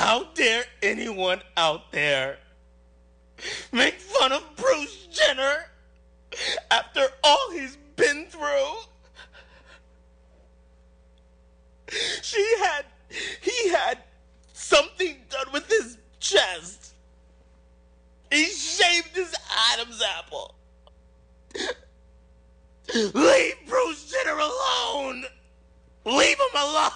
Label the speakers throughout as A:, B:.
A: How dare anyone out there make fun of Bruce Jenner after all he's been through? He had something done with his chest. He shaved his Adam's apple. Leave Bruce Jenner alone. Leave him alone.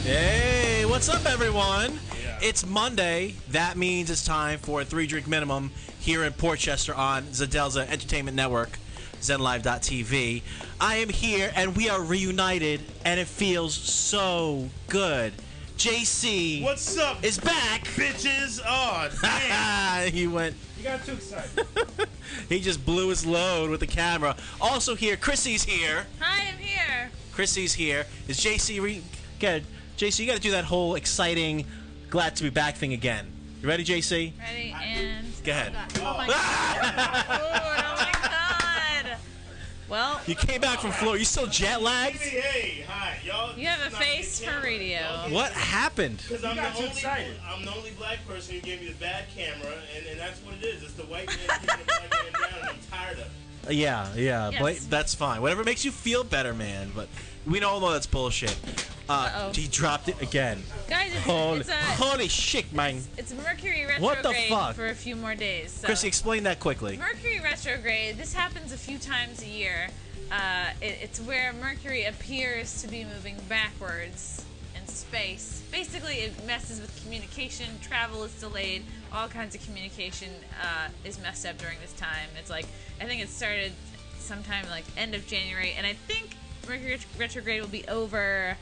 B: Hey, what's up, everyone? Yeah. It's Monday. That means it's time for a 3-drink minimum here in Portchester on Zadelza Entertainment Network, ZenLive.tv. I am here, and we are reunited, and it feels so good. JC,
C: what's up?
B: Is back,
C: bitches. Oh, damn.
B: He went.
C: You got too excited.
B: He just blew his load with the camera. Also here, Chrissie's here.
D: Hi, I'm here.
B: Chrissie's here. Is JC JC, you got to do that whole exciting, glad to be back thing again. You ready, JC?
D: Ready, and...
B: Go ahead.
D: Oh, my God. Oh, my God. Well...
B: You came back from Florida. You still jet lagged?
C: Hey, hi, y'all.
D: You have a face for radio.
B: What happened?
C: Because I'm the only black person who gave me the bad camera, and that's what it is. It's the white man keeping the black man down, and I'm tired of it.
B: Yeah.
D: Yes.
B: That's fine. Whatever makes you feel better, man. But we all know that's bullshit. He dropped it again.
D: Guys,
B: holy shit, man.
D: It's Mercury retrograde
B: what the fuck?
D: For a few more days. So.
B: Chrissy, explain that quickly.
D: Mercury retrograde, this happens a few times a year. It's where Mercury appears to be moving backwards in space. Basically, it messes with communication. Travel is delayed. All kinds of communication is messed up during this time. It's like, I think it started sometime like end of January, and I think Mercury retrograde will be over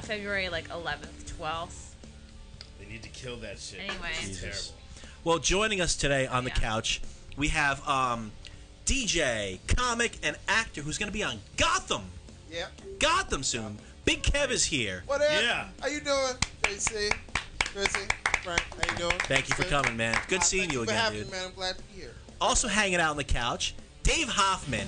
D: February like 11th, 12th.
C: They need to kill that shit.
D: Anyway.
C: It's terrible.
B: Well, joining us today on the couch, we have DJ, comic, and actor who's going to be on Gotham.
E: Yep.
B: Gotham soon. Big Kev is here.
E: What up?
C: Yeah.
E: How you doing, JC? Chrissy? Frank, how you doing?
B: Thank you for coming, man. Good seeing you again,
E: Thank you
B: dude.
E: for having me, man. I'm glad to be here.
B: Also hanging out on the couch, Dave Hoffman,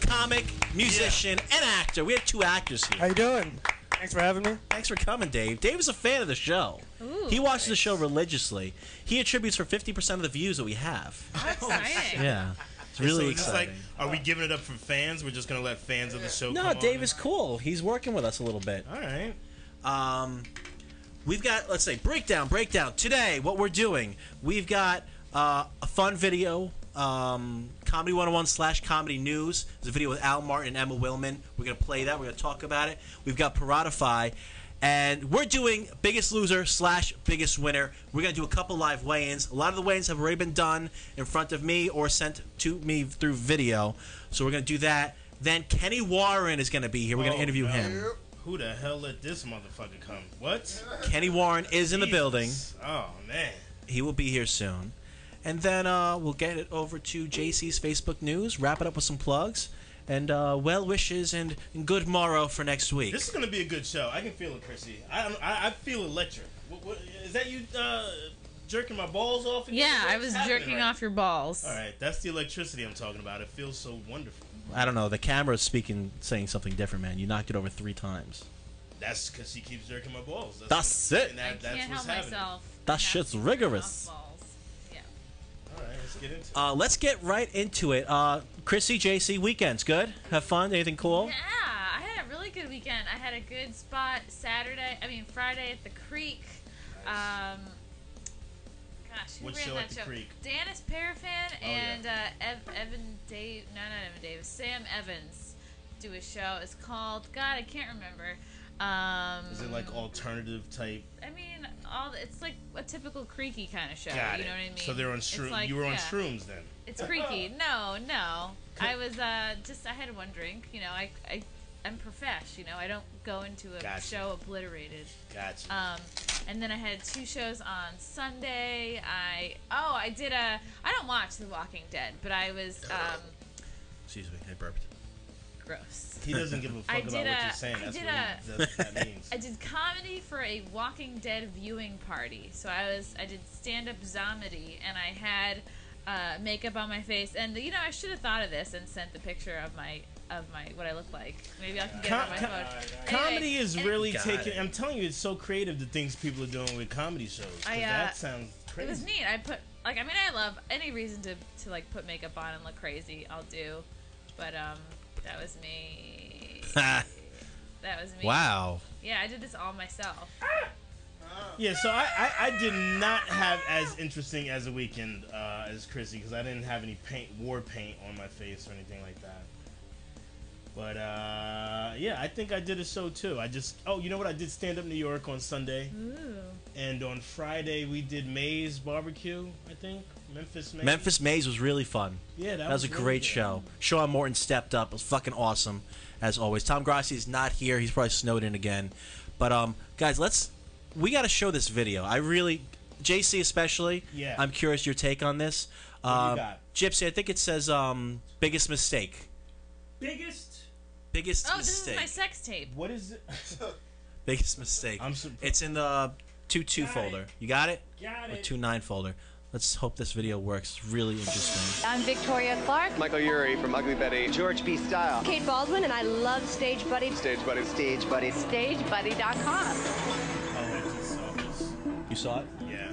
B: comic, musician, and actor. We have two actors here.
F: How you doing? Thanks for having me.
B: Thanks for coming, Dave. Dave is a fan of the show.
D: Ooh,
B: he watches the show religiously. He attributes for 50% of the views that we have.
D: How exciting.
B: Yeah. It's really
C: so it's
B: exciting.
C: Like, are we giving it up for fans? We're just going to let fans of the show
B: No,
C: come
B: Dave
C: on?
B: is cool. He's working with us a little bit.
C: All right.
B: We've got, let's say, breakdown. Today, what we're doing, we've got a fun video, Comedy 101 / Comedy News. There's a video with Al Martin and Emma Willman. We're going to play that. We're going to talk about it. We've got Paratify. And we're doing Biggest Loser / Biggest Winner. We're going to do a couple live weigh-ins. A lot of the weigh-ins have already been done in front of me or sent to me through video. So we're going to do that. Then Kenny Warren is going to be here. We're going to interview him.
C: Who the hell let this motherfucker come? What?
B: Kenny Warren is in the building.
C: Oh, man.
B: He will be here soon. And then we'll get it over to JC's Facebook News, wrap it up with some plugs, and well wishes and good morrow for next week.
C: This is going to be a good show. I can feel it, Chrissy. I feel electric. What, is that you jerking my balls off?
D: Yeah, I was jerking off your balls.
C: All right, that's the electricity I'm talking about. It feels so wonderful.
B: I don't know. The camera's saying something different, man. You knocked it over 3 times.
C: That's because he keeps jerking my balls.
B: That's it.
D: I can't help myself.
B: That shit's rigorous.
D: Yeah.
C: All right, let's get into it.
B: Let's get right into it. Chrissy, JC, weekends good? Have fun? Anything cool?
D: Yeah, I had a really good weekend. I had a good spot Friday at the Creek. Gosh, who
C: What
D: ran
C: show
D: that
C: at the
D: show?
C: Creek?
D: Dennis Parafan and
C: yeah.
D: Sam Evans do a show. It's called, God, I can't remember.
C: Is it like alternative type?
D: I mean, it's like a typical creaky kind of show.
C: Got
D: you
C: it.
D: know what I mean?
C: So they're on shrooms.
D: Like,
C: you were on shrooms then.
D: It's creaky. No. I was I had one drink. You know, I'm profesh. You know, I don't go into a show obliterated.
C: Gotcha.
D: And then I had 2 shows on Sunday. I don't watch The Walking Dead, but I was
B: Excuse me, I burped.
D: gross.
C: He doesn't give a fuck about what you're saying. That's what that means.
D: I did comedy for a Walking Dead viewing party. So I did stand-up zomedy, and I had makeup on my face. And, you know, I should have thought of this and sent the picture of my of what I look like. Maybe I can get it on my phone.
C: Comedy
D: Anyway,
C: is really
B: Got
C: taking.
B: it.
C: I'm telling you, it's so creative the things people are doing with comedy shows. 'Cause that sounds crazy.
D: It was neat. I put I love any reason to like put makeup on and look crazy. I'll do, but that was me. That was me.
B: Wow.
D: Yeah, I did this all myself.
C: Yeah, so I did not have as interesting as a weekend as Chrissy because I didn't have any war paint on my face or anything like that. But yeah, I think I did a show too. You know what? I did stand up New York on Sunday.
D: Ooh.
C: And on Friday we did Maze Barbecue, I think. Memphis Maze.
B: Memphis Maze was really fun.
C: Yeah,
B: that was a
C: really
B: great
C: good.
B: show. Sean Morton stepped up. It was fucking awesome, as always. Tom Grassi is not here. He's probably snowed in again. But guys, we got to show this video. JC especially.
C: Yeah.
B: I'm curious your take on this.
C: What do you got?
B: Gypsy, I think it says biggest mistake.
C: Biggest
D: Oh,
B: mistake.
D: this is my sex tape.
C: What is it?
B: Biggest mistake. It's in the 2.2 folder. You got it?
C: Got
B: Or
C: it.
B: 2.9 folder. Let's hope this video works. It's really interesting.
G: I'm Victoria Clark.
H: Michael Urie from Ugly Betty. George B. Style.
G: Kate Baldwin, and I love Stage Buddy.
H: Stage Buddy. Stage Buddy.
G: StageBuddy.com.
C: Oh, I just saw this.
B: You saw it?
C: Yeah.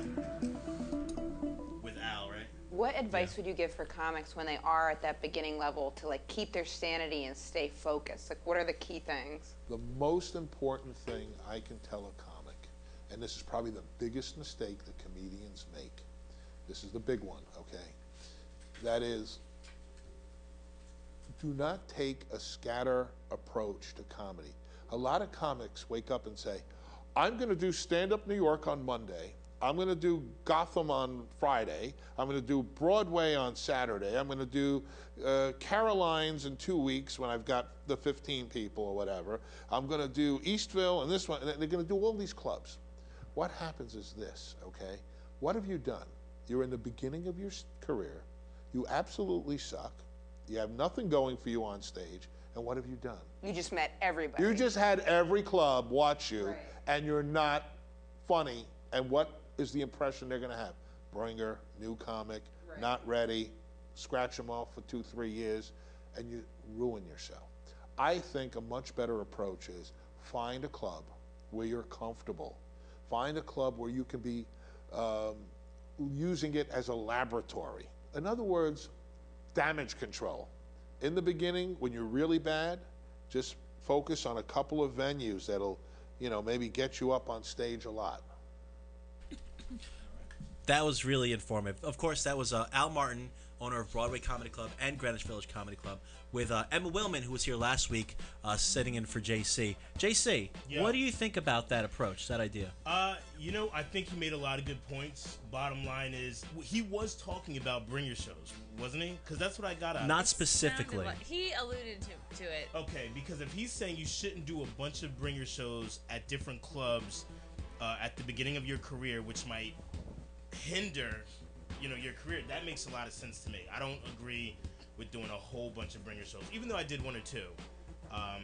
C: With Al, right?
I: What advice would you give for comics when they are at that beginning level to like keep their sanity and stay focused? Like, what are the key things?
E: The most important thing I can tell a comic, and this is probably the biggest mistake that comedians make. This is the big one, okay? That is, do not take a scatter approach to comedy. A lot of comics wake up and say, I'm going to do stand-up New York on Monday. I'm going to do Gotham on Friday. I'm going to do Broadway on Saturday. I'm going to do Caroline's in 2 weeks when I've got the 15 people or whatever. I'm going to do Eastville and this one. And they're going to do all these clubs. What happens is this, okay? What have you done? You're in the beginning of your career. You absolutely suck. You have nothing going for you on stage. And what have you done?
I: You just met everybody.
E: You just had every club watch you,
I: Right.
E: and you're not funny. And what is the impression they're going to have? Bringer, new comic,
I: Right.
E: not ready, scratch them off for 2-3 years, and you ruin yourself. I think a much better approach is find a club where you're comfortable. Find a club where you can be using it as a laboratory. In other words, damage control. In the beginning, when you're really bad, just focus on a couple of venues that'll, maybe get you up on stage a lot.
B: That was really informative. Of course, that was Al Martin, owner of Broadway Comedy Club and Greenwich Village Comedy Club, with Emma Willman, who was here last week, sitting in for JC. JC,
C: Yeah.
B: what do you think about that approach, that idea?
C: I think he made a lot of good points. Bottom line is, he was talking about bringer shows, wasn't he? Because that's what I got out of it.
B: Not specifically.
D: He alluded to it.
C: Okay, because if he's saying you shouldn't do a bunch of bringer shows at different clubs at the beginning of your career, which might hinder, your career, that makes a lot of sense to me. I don't agree with doing a whole bunch of bringer shows, even though I did one or two. I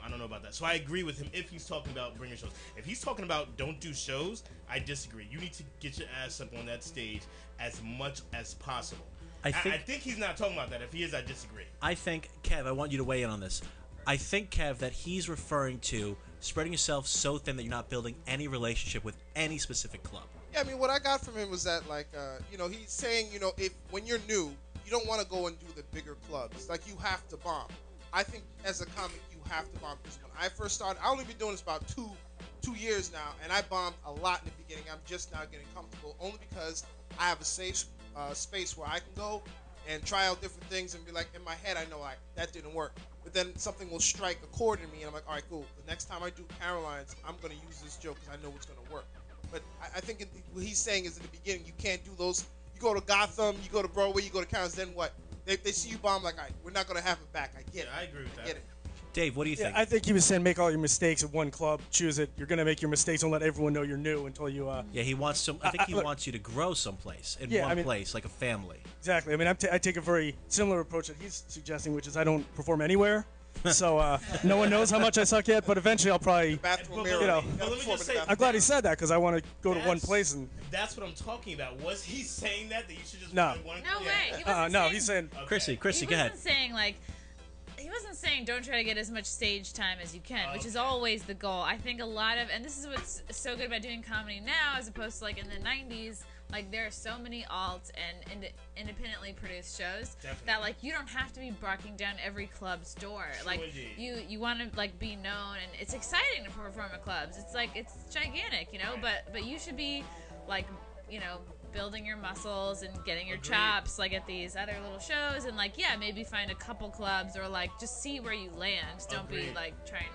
C: don't know about that. So I agree with him if he's talking about bringer shows. If he's talking about don't do shows, I disagree. You need to get your ass up on that stage as much as possible. I think he's not talking about that. If he is, I disagree.
B: I think, Kev, I want you to weigh in on this. I think, Kev, that he's referring to spreading yourself so thin that you're not building any relationship with any specific club.
F: Yeah, I mean, what I got from him was that, he's saying, if when you're new, you don't want to go and do the bigger clubs. Like, you have to bomb. I think as a comic, you have to bomb. Because when I first started, I only been doing this about two years now, and I bombed a lot in the beginning. I'm just now getting comfortable, only because I have a safe space where I can go and try out different things and be like, in my head, I know that didn't work. But then something will strike a chord in me, and I'm like, all right, cool. The next time I do Caroline's, I'm going to use this joke because I know it's going to work. But I think what he's saying is in the beginning, you can't do those. You go to Gotham, you go to Broadway, you go to Caroline's, then what? They see you bomb, like, all right, we're not going to have it back. I get it.
C: I agree with that.
F: I get it.
B: Dave, what do you think?
F: I think he was saying make all your mistakes at one club, choose it. You're going to make your mistakes and let everyone know you're new until you...
B: Yeah, he wants to. I think he wants you to grow someplace, in one place, like a family.
F: Exactly. I mean, I take a very similar approach that he's suggesting, which is I don't perform anywhere. So no one knows how much I suck yet, but eventually I'll probably,
C: But let me just say,
F: I'm glad he said that because I want to go to one place and.
C: That's what I'm talking about. Was he saying that you should just
F: No.
C: find one?
D: No way. He wasn't
F: No,
D: saying,
F: he's saying.
B: Chrissie,
D: he
B: go ahead.
D: wasn't saying he wasn't saying don't try to get as much stage time as you can, which is always the goal. I think a lot of, and this is what's so good about doing comedy now as opposed to like in the 90s, like there are so many alt and independently produced shows that like you don't have to be barking down every club's door. Like you want to like be known, and it's exciting to perform at clubs. It's like it's gigantic, you know, but you should be like, you know, building your muscles and getting your chops like at these other little shows, and like maybe find a couple clubs or like just see where you land. Don't be like trying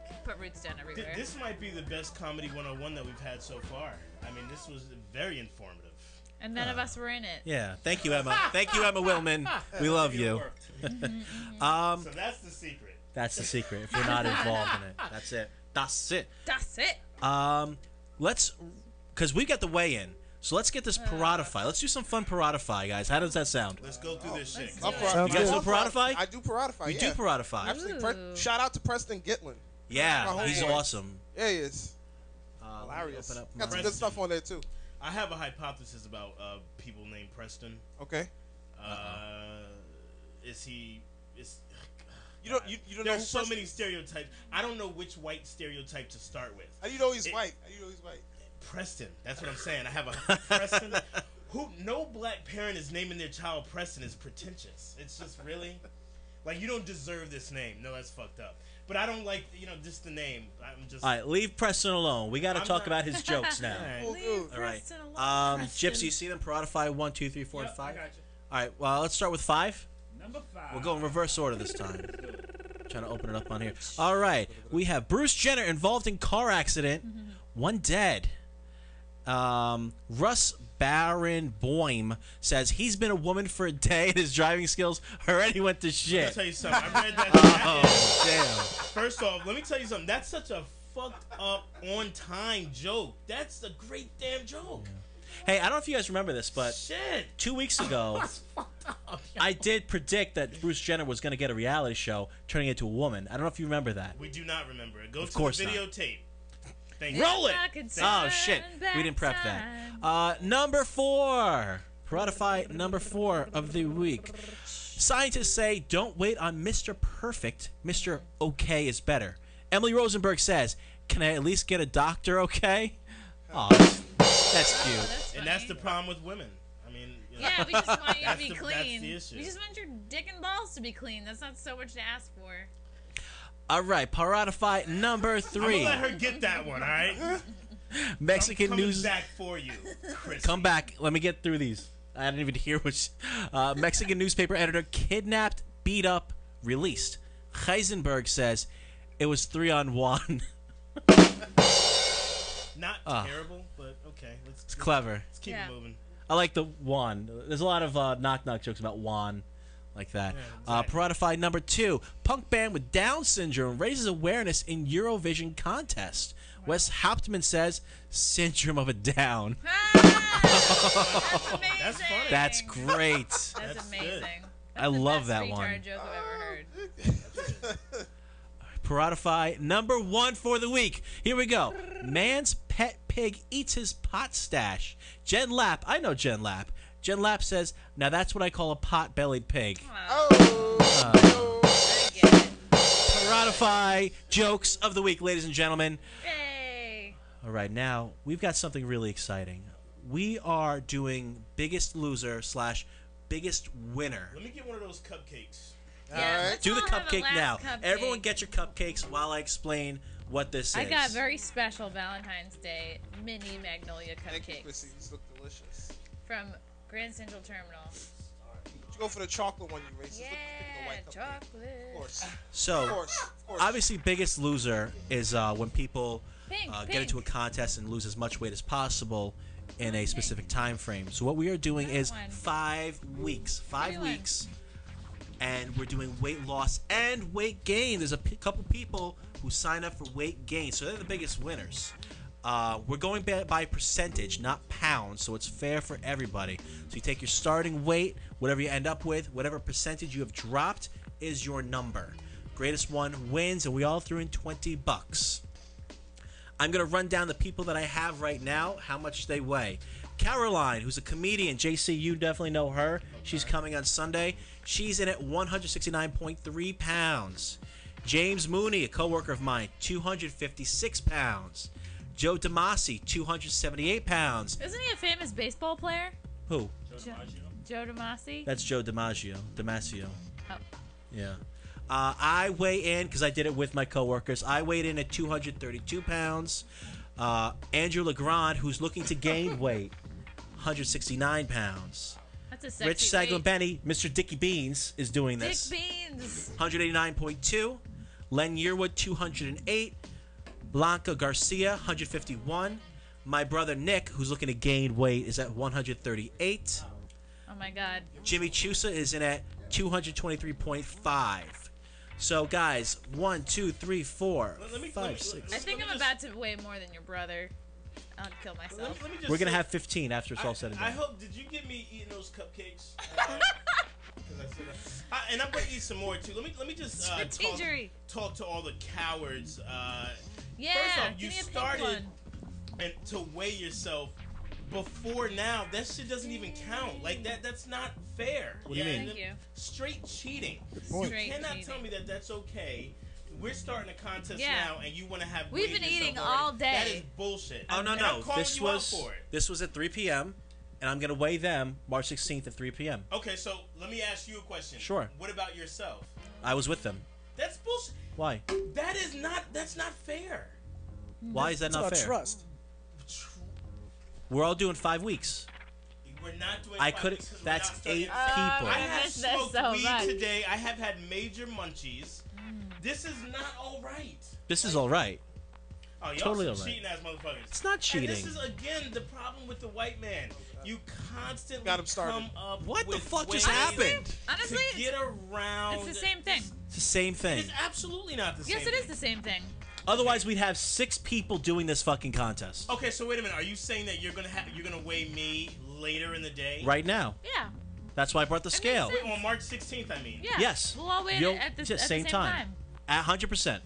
D: to put roots down everywhere.
C: This might be the best comedy 101 that we've had so far. I mean, this was very informative.
D: And none of us were in it.
B: Yeah, thank you, Emma. Thank you, Emma Willman. We love you.
C: So that's the secret.
B: That's the secret. If you're not involved in it, that's it. That's it.
D: That's it.
B: Let's, because we got the weigh-in. So let's get this Paratify. Let's do some fun Paratify, guys. How does that sound?
C: Let's go through this shit.
B: You guys do Paratify?
F: I do Paratify.
B: You do Paratify.
F: Actually, shout out to Preston Gitlin.
B: Yeah, he's awesome.
F: Yeah, he is. Hilarious. Got some good stuff on there too.
C: I have a hypothesis about people named Preston.
F: Okay.
C: Is he? Is
F: you don't know?
C: There's so many stereotypes. I don't know which white stereotype to start with.
F: How do you know he's white?
C: Preston. That's what I'm saying. I have a Preston. No black parent is naming their child Preston is pretentious. It's just really like you don't deserve this name. No, that's fucked up. But I don't like just the name. I'm just.
B: All right, leave Preston alone. We got to talk about his jokes now.
D: Leave Preston alone.
B: Gypsy, you see them? Paratify 1, 2, 3, 4, and 5.
C: I got you.
B: All right. Well, let's start with 5.
J: Number 5.
B: We'll go in reverse order this time. Trying to open it up on here. All right. We have Bruce Jenner involved in car accident. 1 dead. Russ Baron Boehm says he's been a woman for a day and his driving skills already went to shit.
C: Let me tell you something. I read that.
B: Oh, damn.
C: First off, let me tell you something. That's such a fucked up on time joke. That's a great damn joke.
B: Hey, I don't know if you guys remember this, but
C: shit.
B: 2 weeks ago, I did predict that Bruce Jenner was going to get a reality show turning into a woman. I don't know if you remember that.
C: We do not remember it. Go
B: of
C: to
B: course
C: the
B: not.
C: videotape.
B: Roll it! Oh, shit. We didn't prep that. Number 4. Paratify number 4 of the week. Scientists say don't wait on Mr. Perfect. Mr. Okay is better. Emily Rosenberg says, can I at least get a doctor okay? Oh, that's cute.
C: And that's the problem with women. I mean,
D: yeah, we just want you to be clean.
C: That's the issue.
D: We just want your dick and balls to be clean. That's not so much to ask for.
B: All right, Paratify number 3.
C: I'm gonna let her get that one, all right?
B: Mexican
C: I'm
B: news.
C: back for you, Chrissie.
B: Come back. Let me get through these. I didn't even hear which. Mexican newspaper editor kidnapped, beat up, released. Heisenberg says it was 3-on-1.
C: Not terrible, but okay.
B: It's clever.
C: Let's keep it moving.
B: I like the Juan. There's a lot of knock-knock jokes about Juan. Like that.
C: Yeah, exactly.
B: Paratify number 2. Punk band with Down syndrome raises awareness in Eurovision contest. Wow. Wes Hauptmann says, syndrome of a down.
D: That's amazing.
C: That's funny.
B: That's great.
D: That's amazing.
B: I love that
D: one.
B: one.
D: That's the best retard joke I've ever heard.
B: Paratify number 1 for the week. Here we go. Man's pet pig eats his pot stash. Jen Lapp. I know Jen Lapp. Jen Lapp says, now that's what I call a pot-bellied pig. Paratify jokes of the week, ladies and gentlemen.
D: Yay.
B: All right, now we've got something really exciting. We are doing Biggest Loser / Biggest Winner.
C: Let me get one of those cupcakes.
D: Yeah,
B: Do the cupcake now.
D: Cupcake.
B: Everyone get your cupcakes while I explain what this is.
D: I got very special Valentine's Day mini Magnolia cupcakes.
F: Thank you, Chrissie. These look delicious.
D: From Grand Central Terminal.
F: You go for the chocolate one, you racist.
D: Yeah, chocolate.
F: Of course.
B: So,
F: of course.
B: obviously, Biggest Loser is when people get
D: pink.
B: into a contest and lose as much weight as possible in a specific time frame. So what we are doing is 5 weeks. 5 weeks. And we're doing weight loss and weight gain. There's a couple people who sign up for weight gain, so they're the biggest winners. We're going by percentage, not pounds, so it's fair for everybody. So you take your starting weight, whatever you end up with, whatever percentage you have dropped is your number. Greatest one wins, and we all threw in $20. I'm going to run down the people that I have right now, how much they weigh. Caroline, who's a comedian. JC, you definitely know her. She's coming on Sunday. She's in at 169.3 pounds. James Mooney, a coworker of mine, 256 pounds. Joe DeMasi, 278 pounds.
D: Isn't he a famous baseball player?
B: Who?
D: Joe DeMasi?
B: That's Joe DiMaggio.
D: Oh.
B: Yeah. I weigh in, because I did it with my coworkers, I weighed in at 232 pounds. Andrew Legrand, who's looking to gain weight, 169 pounds.
D: That's a sexy
B: Rich
D: weight.
B: Saglabeni, Mr. Dickie Beans, is doing
D: Dick
B: this.
D: Beans.
B: 189.2. Len Yearwood, 208. Blanca Garcia, 151. My brother Nick, who's looking to gain weight, is at 138.
D: Oh my God.
B: Jimmy Chusa is in at 223.5. So, guys, 1, 2, 3, 4, 5, 6.
D: I think I'm about to weigh more than your brother. I'll kill myself.
C: Let me just
B: We're going to
C: say-
B: have 15 after it's all said and
C: I
B: done.
C: hope. Did you get me eating those cupcakes? And I'm gonna eat some more too. Let me just
D: Strategery.
C: talk to all the cowards.
D: Yeah,
C: First off, you
D: give me a pink
C: started
D: one.
C: and to weigh yourself before now. That shit doesn't even count. Like that's not fair.
B: What do you mean?
D: Thank you.
C: Straight cheating.
B: point.
C: You
D: Straight
C: cannot
D: cheating.
C: tell me that that's okay. We're starting a contest
D: Yeah.
C: now, and you want to have.
D: We've
C: weighed
D: been
C: yourself
D: eating
C: already.
D: all day.
C: That is bullshit.
B: Oh, no,
C: And
B: no.
C: I'm calling
B: This
C: you out
B: was
C: for it.
B: this was at 3 p.m., and I'm going to weigh them March 16th at 3 p.m.
C: Okay, so let me ask you a question.
B: Sure.
C: What about yourself?
B: I was with them.
C: That's bullshit.
B: Why?
C: That's not fair.
B: Why is that
J: It's
B: not
J: about
B: fair?
J: trust.
B: We're all doing 5 weeks.
C: We're not doing.
B: I
C: 5
B: could.
C: weeks 'cause we're
B: That's
C: not starting
B: 8
C: at
B: people.
C: I have
D: missed this
C: smoked
D: so
C: weed
D: much.
C: today. I have had major munchies. This is not all right.
B: This is all right.
C: Oh, y'all
B: Totally
C: some
B: all right.
C: cheating ass motherfuckers.
B: It's not cheating.
C: And this is again the problem with the white man. You constantly
F: Got him started.
C: come up
B: What the
C: with
B: fuck just
C: ways
B: happened?
D: Honestly,
C: to get around.
D: it's the same thing.
B: It's the same thing.
C: It's absolutely not the same.
D: Yes, it is
C: thing.
D: the same thing.
B: Otherwise, we'd have 6 people doing this fucking contest
C: Okay, so wait a minute. Are you saying that you're gonna weigh me later in the day?
B: right now.
D: Yeah.
B: That's why I brought the scale.
C: Wait, on March 16th, I mean.
D: Yeah.
B: Yes.
D: We'll all weigh
B: You'll-
D: it at the
B: just
D: same time.
B: At 100%.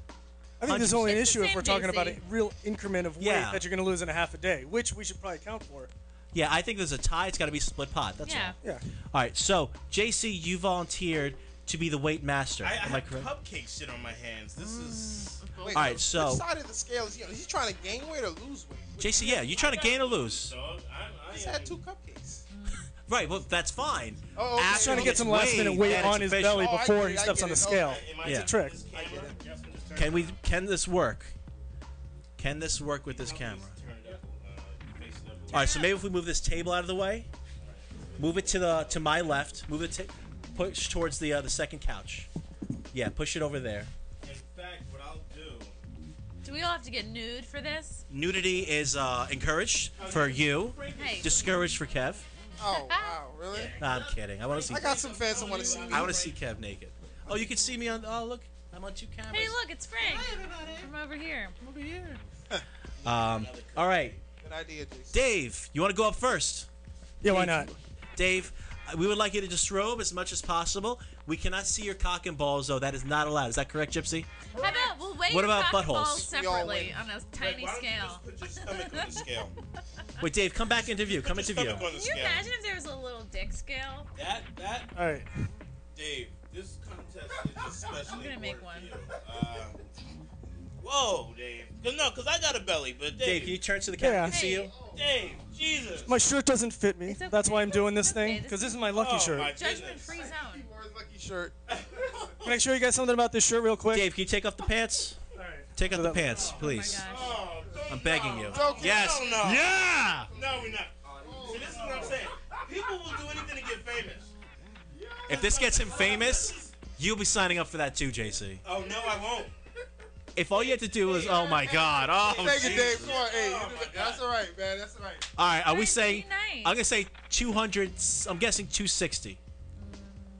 J: I think there's only an
D: It's the
J: issue if
D: same,
J: we're talking about a
D: JC.
J: real increment of weight
B: Yeah.
J: that you're going to lose in a half a day, which we should probably count for.
B: Yeah, I think there's a tie. It's got to be split pot. That's
D: Yeah.
J: Yeah.
B: all. All right, so, JC, you volunteered to be the weight master.
C: I
B: Am I
C: have
B: correct?
C: cupcake shit on my hands. This is.
F: Wait,
B: All right,
F: which
B: so-
F: side of the scale is he on? Is he trying to gain weight or lose weight?
B: JC, yeah, you trying to gain or lose?
C: Dog,
F: I just had 2 cupcakes.
B: Right, well, that's fine.
F: Oh, okay.
J: He's trying to
B: he
J: get
B: gets
J: some last minute
B: weighed,
J: weight
B: then it's
J: on his
B: official.
J: belly
F: Oh, I
J: before
F: get
J: he
F: it, I
J: steps
F: get
J: on the
F: it.
J: scale.
F: Okay.
C: Am I
B: Yeah.
J: It's a trick.
C: this camera?
B: Can this work? Can this work with this camera?
C: Turn it up, face it up.
B: All right, so maybe if we move this table out of the way, move it to my left, move it push towards the second couch. Yeah, push it over there.
C: In fact, what I'll do.
D: Do we all have to get nude for this?
B: Nudity is encouraged for you,
D: Hey.
B: discouraged for Kev.
F: Oh, wow, really?
B: Nah, I'm kidding. I want to see.
F: I got some fans that want to see me.
B: I want to see Kev naked. Oh, you can see me on. Oh, look, I'm on 2 cameras.
D: Hey, look, it's Frank. From over here.
B: over here. All right,
F: Good idea, Jason.
B: Dave, you want to go up first?
J: Yeah, why not?
B: Dave, we would like you to disrobe as much as possible. We cannot see your cock and balls, though. That is not allowed. Is that correct, Gypsy?
D: How about we'll weigh
B: What
D: your
B: about
D: cock and
B: buttholes?
D: balls
F: We all
D: separately
F: weigh.
D: on a tiny
C: Why don't you
D: scale.
C: just put your stomach on the scale?
B: Wait, Dave, come back into view. Come
C: Put
B: into
C: your
B: view.
C: stomach on the
D: Can you
C: scale.
D: imagine if there was a little dick scale?
C: That,
J: All right.
C: Dave, this contest is especially
D: I'm gonna make
C: important
D: one.
C: for you. Whoa, Dave. Cause I got a belly, but
B: Dave,
C: Dave,
B: can you turn to the camera?
J: Yeah.
B: I can see you.
C: Dave, Jesus.
J: My shirt doesn't fit me.
D: It's okay.
J: That's why I'm doing this
D: It's okay.
J: thing, because this is my lucky
C: Oh,
J: shirt.
C: my
D: Judgment-free
C: goodness.
D: zone.
F: Where's Lucky shirt?
J: Can I show you guys something about this shirt real quick?
B: Dave, can you take off the pants?
J: All right.
B: Take off
J: So
B: the
J: that-
B: pants, please.
D: Gosh.
C: Oh, don't-
B: I'm begging you.
F: okay.
B: Yes.
C: No, no.
B: Yeah.
C: No, we're not. See, this is what I'm saying. People will do anything to get famous.
B: If this gets him famous, you'll be signing up for that too, JC.
C: Oh no, I won't.
B: If all you had to do is, oh my God, oh.
F: Thank you,
B: jeez.
F: Dave. Come on, hey. That's all right, man. That's all right.
B: All right, are we
D: Nice,
B: saying?
D: pretty nice.
B: I'm gonna say 200. I'm guessing 260.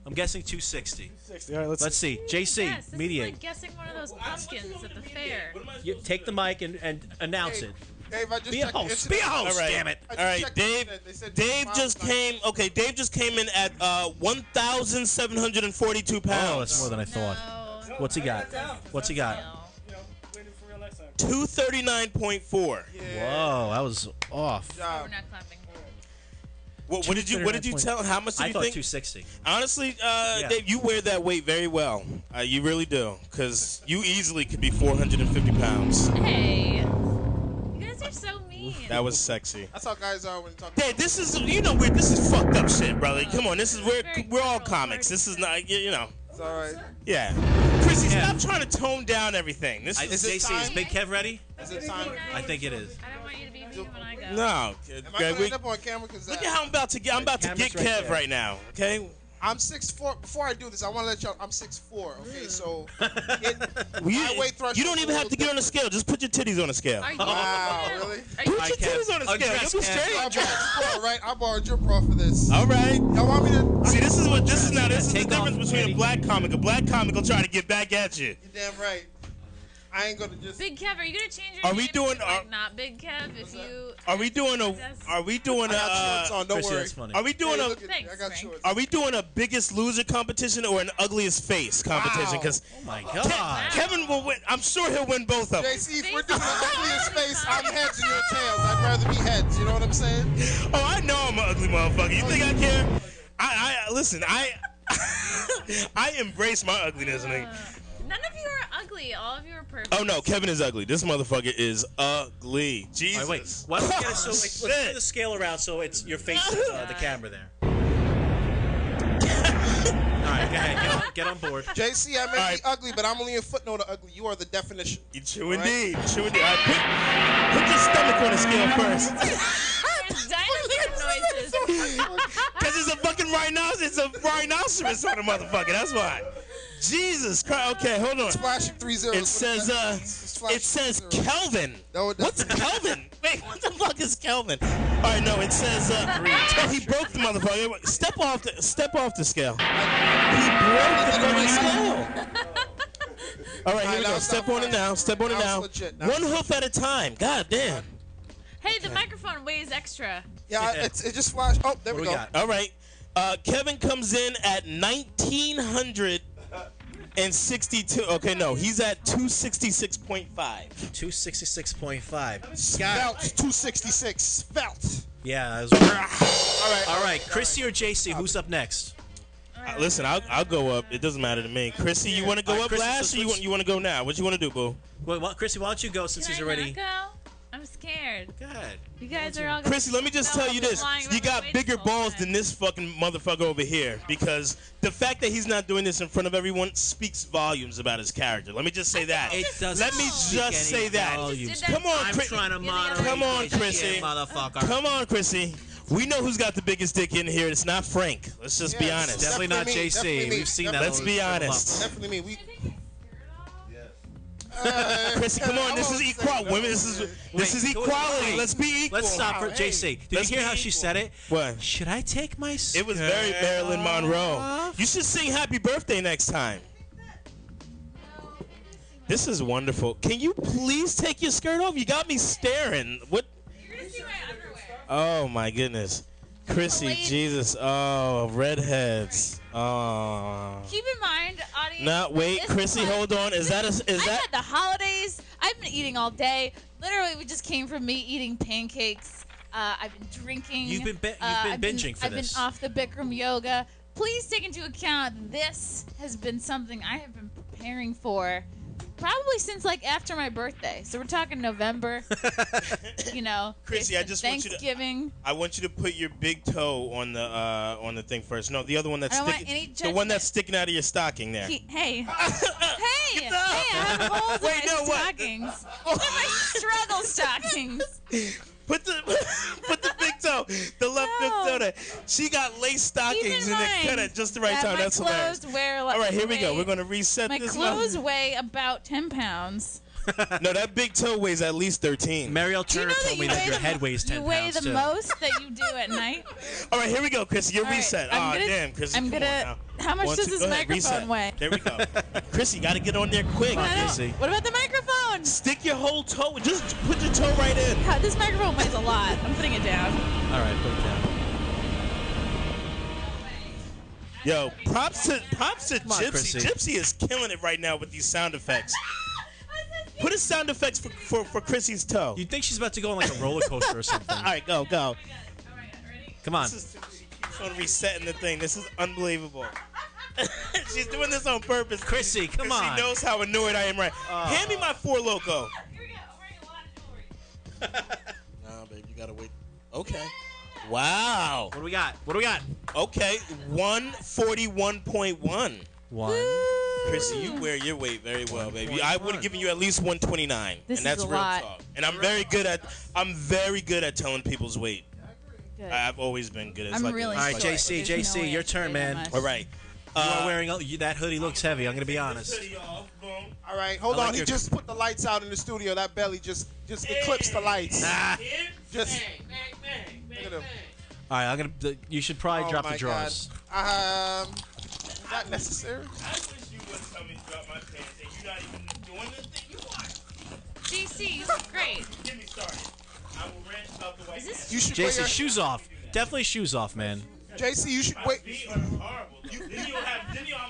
B: I'm guessing 260.
J: 60. All right,
B: Let's see. JC,
D: Yes, this is
B: mediate.
D: like guessing one of those pumpkins at the fair.
C: What am I supposed
B: You
C: to
B: take
C: do?
B: the mic and announce it.
F: Dave, I just
B: Be a
F: checked the
B: host. Be a
F: internet.
B: host.
C: All right.
B: Damn it.
F: I just
C: All right,
F: checked the
C: Dave.
F: internet. They said
C: Dave
F: five
C: just
F: times.
C: came. Okay, Dave just came in at 1,742 pounds.
B: Oh, that's more than I thought.
D: No.
B: What's he got? What's he got?
D: No.
J: Waiting for real next time.
C: 239.4.
F: Yeah.
B: Whoa, that was off.
F: Good job.
D: We're not clapping.
C: What did you tell? How much did
B: I
C: you
B: thought
C: think?
B: 260.
C: Honestly, Dave, you wear that weight very well. You really do, because you easily could be 450 pounds.
D: Hey, you guys are so mean.
C: That was sexy.
F: That's how guys are when you talk.
C: Dave, this is this is fucked up shit, brother. Come on, this is we're all comics. This is not
F: It's all right.
C: Yeah. Chrissy, stop trying to tone down everything. This is
B: JC, is Big Kev ready?
F: Is it time?
B: I think it is.
D: I don't want you to be mean when I go.
C: No.
F: Am I going to end up on camera?
C: Look at how I'm about to get. I'm about to get Kev right now. Okay.
F: I'm 6'4". Before I do this, I want to let y'all. I'm 6'4". Okay, so
C: my weight threshold. You don't even have to get on the scale. Just put your titties on the scale.
F: Wow, really?
C: Put your titties on the scale. You'll be straight.
F: I borrowed your bra for this.
C: All right.
F: Y'all want me to?
C: See, this is the difference between a black comic. A black comic will try to get back at you.
F: You're damn right. I ain't gonna just.
D: Big Kev, are you gonna change your name? To, not Big Kev? If you.
C: Are we doing a? Are we doing a?
F: Don't worry.
B: That's funny.
C: Are we doing a?
D: Thanks,
F: I got shorts.
C: Are we doing a biggest loser competition or an ugliest face competition? Because
B: oh my god,
C: Kevin will win. I'm sure he'll win both of them.
F: JC, if we're doing the ugliest face, I'm heads and you're tails. I'd rather be heads. You know what I'm saying?
C: Oh, I know I'm an ugly motherfucker. You think I care? I listen. I embrace my ugliness.
D: None of you are ugly. All of you are perfect.
C: Oh no, Kevin is ugly. This motherfucker is ugly. Jesus.
B: All right, wait. Why don't we get it so let's turn the scale around so it's your face the camera there. All right, go ahead. Get on board.
F: JC, I may be ugly, but I'm only a footnote of ugly. You are the definition.
C: True indeed. True indeed. All right, put your stomach on the scale first.
D: Dinosaur noises.
C: Because it's a fucking rhinoceros. It's a rhinoceros on the motherfucker. That's why. Jesus Christ. Okay, hold on.
F: Splashing 3 zeros.
C: It says Kelvin.
F: No, it doesn't.
C: What's Kelvin? Wait, what the fuck is Kelvin? All right, no, it says he broke the motherfucker. Step off the scale. He broke the fucking scale. All right, here we go. Step on it now. Step on it now. One hoof at a time. God damn.
D: Hey, the microphone weighs extra.
F: Yeah, it just flashed. Oh, there we go.
C: All right. Kevin comes in at 1,962. Okay, no, he's at 266.5.
B: 266.5.
F: Svelte 266. Svelte.
B: Yeah. All right. Chrissy or JC? Who's up next?
C: Listen, I'll go up. It doesn't matter to me. Chrissy, you want to go up
B: Chrissy,
C: last, or you want to go now? What you want to do, boo?
B: Well, Chrissy, why don't you go since he's already?
D: Can I not go? I'm scared.
B: Go ahead.
D: You guys are all.
C: Chrissy, let me just tell you this: you got bigger balls than this fucking motherfucker over here. Because the fact that he's not doing this in front of everyone speaks volumes about his character. Let me just say that.
B: It doesn't.
C: Let me just say that. Come on,
B: I'm trying to moderate.
C: Come on, Chrissy.
B: Motherfucker.
C: Come on, Chrissy. We know who's got the biggest dick in here. It's not Frank. Let's just be honest.
B: Definitely not JC. We've seen that.
C: Let's be honest.
F: Definitely me.
C: Chrissy, come on. This is equality. Women, this is equality. Let's be equal.
B: Let's stop for JC. Did you hear how she said it?
C: What?
B: Should I take my skirt?
C: It was very Marilyn Monroe. You should sing Happy Birthday next time. This is wonderful. Can you please take your skirt off? You got me staring. What?
D: You're gonna see my underwear.
C: Oh my goodness. Chrissy, Jesus. Oh, redheads. Oh.
K: Keep in mind, audience.
C: No, wait, Chrissy, hold on. Is that?
K: I've had the holidays. I've been eating all day. Literally, we just came from me eating pancakes. I've been drinking.
B: You've been binging for this.
K: I've been off the Bikram yoga. Please take into account this has been something I have been preparing for. Probably since like after my birthday, so we're talking November.
C: Chrissy, I just want you to.
K: Thanksgiving.
C: I want you to put your big toe on the thing first. No, the other one that's
K: I don't want
C: sticking.
K: any
C: The
K: judgment.
C: one that's sticking out of your stocking there.
K: Hey, I have holes in my stockings. They're my struggle stockings.
C: Put the big toe, the left big toe there. She got lace stockings and they cut at just the right time. That's hilarious. All right, here we go. We're gonna reset
K: my
C: this.
K: My clothes weigh about 10 pounds.
C: No, that big toe weighs at least 13.
B: Mariel Turner told me that your head weighs 10
K: pounds. You weigh
B: pounds
K: the
B: too.
K: most that you do at night.
C: All right, here we go, Chrissy. You're
K: All right,
C: reset. Damn, Chrissy.
K: I'm gonna. How much does this microphone weigh?
C: There we go. Chrissy, got to get on there quick.
K: What about the microphone?
C: Stick your whole toe. Just put your toe right in.
K: This microphone weighs a lot. I'm putting it down.
B: All right, put it down.
C: Yo, props to
B: Come on,
C: Gypsy.
B: Chrissy.
C: Gypsy is killing it right now with these sound effects. Put a sound effects for Chrissy's toe.
B: You'd think she's about to go on like a roller coaster or something.
C: All right, go.
D: All right, ready?
B: Come on.
C: She keeps on resetting the thing. This is unbelievable. She's doing this on purpose.
B: Chrissy, come on.
C: She knows how annoyed I am right. Hand me my Four Loko. Nah, babe, you gotta wait. Okay. Wow.
B: What do we got? What do we got?
C: Okay, 141.1.
B: One.
C: Chrissy, you wear your weight very well, baby. I would have given you at least 129,
K: This
C: and that's
K: is a
C: real
K: lot.
C: talk. And I'm very good at telling people's weight.
K: Good.
C: I've always been good at.
K: I'm really
B: All right,
K: short.
B: JC,
K: There's no way
B: your
K: I should
B: turn,
K: weigh that
B: man.
K: much.
C: All right.
B: You are wearing that hoodie looks heavy. I'm gonna be
C: Take
B: honest.
C: this hoodie off, boom.
F: All right, hold
B: I like
F: on. He
B: your-
F: just put the lights out in the studio. That belly just eclipsed the lights.
C: Here,
F: Just-
C: bang, bang, bang,
F: Look
C: bang,
F: at him.
C: bang.
B: All right, you should probably
F: Oh
B: drop
F: my
B: the drawers.
F: God. Is that necessary?
C: I wish you would tell me to drop my pants, and you're not even doing the thing you want.
D: JC, you look great.
C: Get me started. I will rant about the white
D: Is this-
C: man.
F: You should wear
B: JC,
F: your,
B: shoes off. Definitely shoes off, man.
F: JC, you should
C: My
F: wait.
C: feet are horrible. Then I'm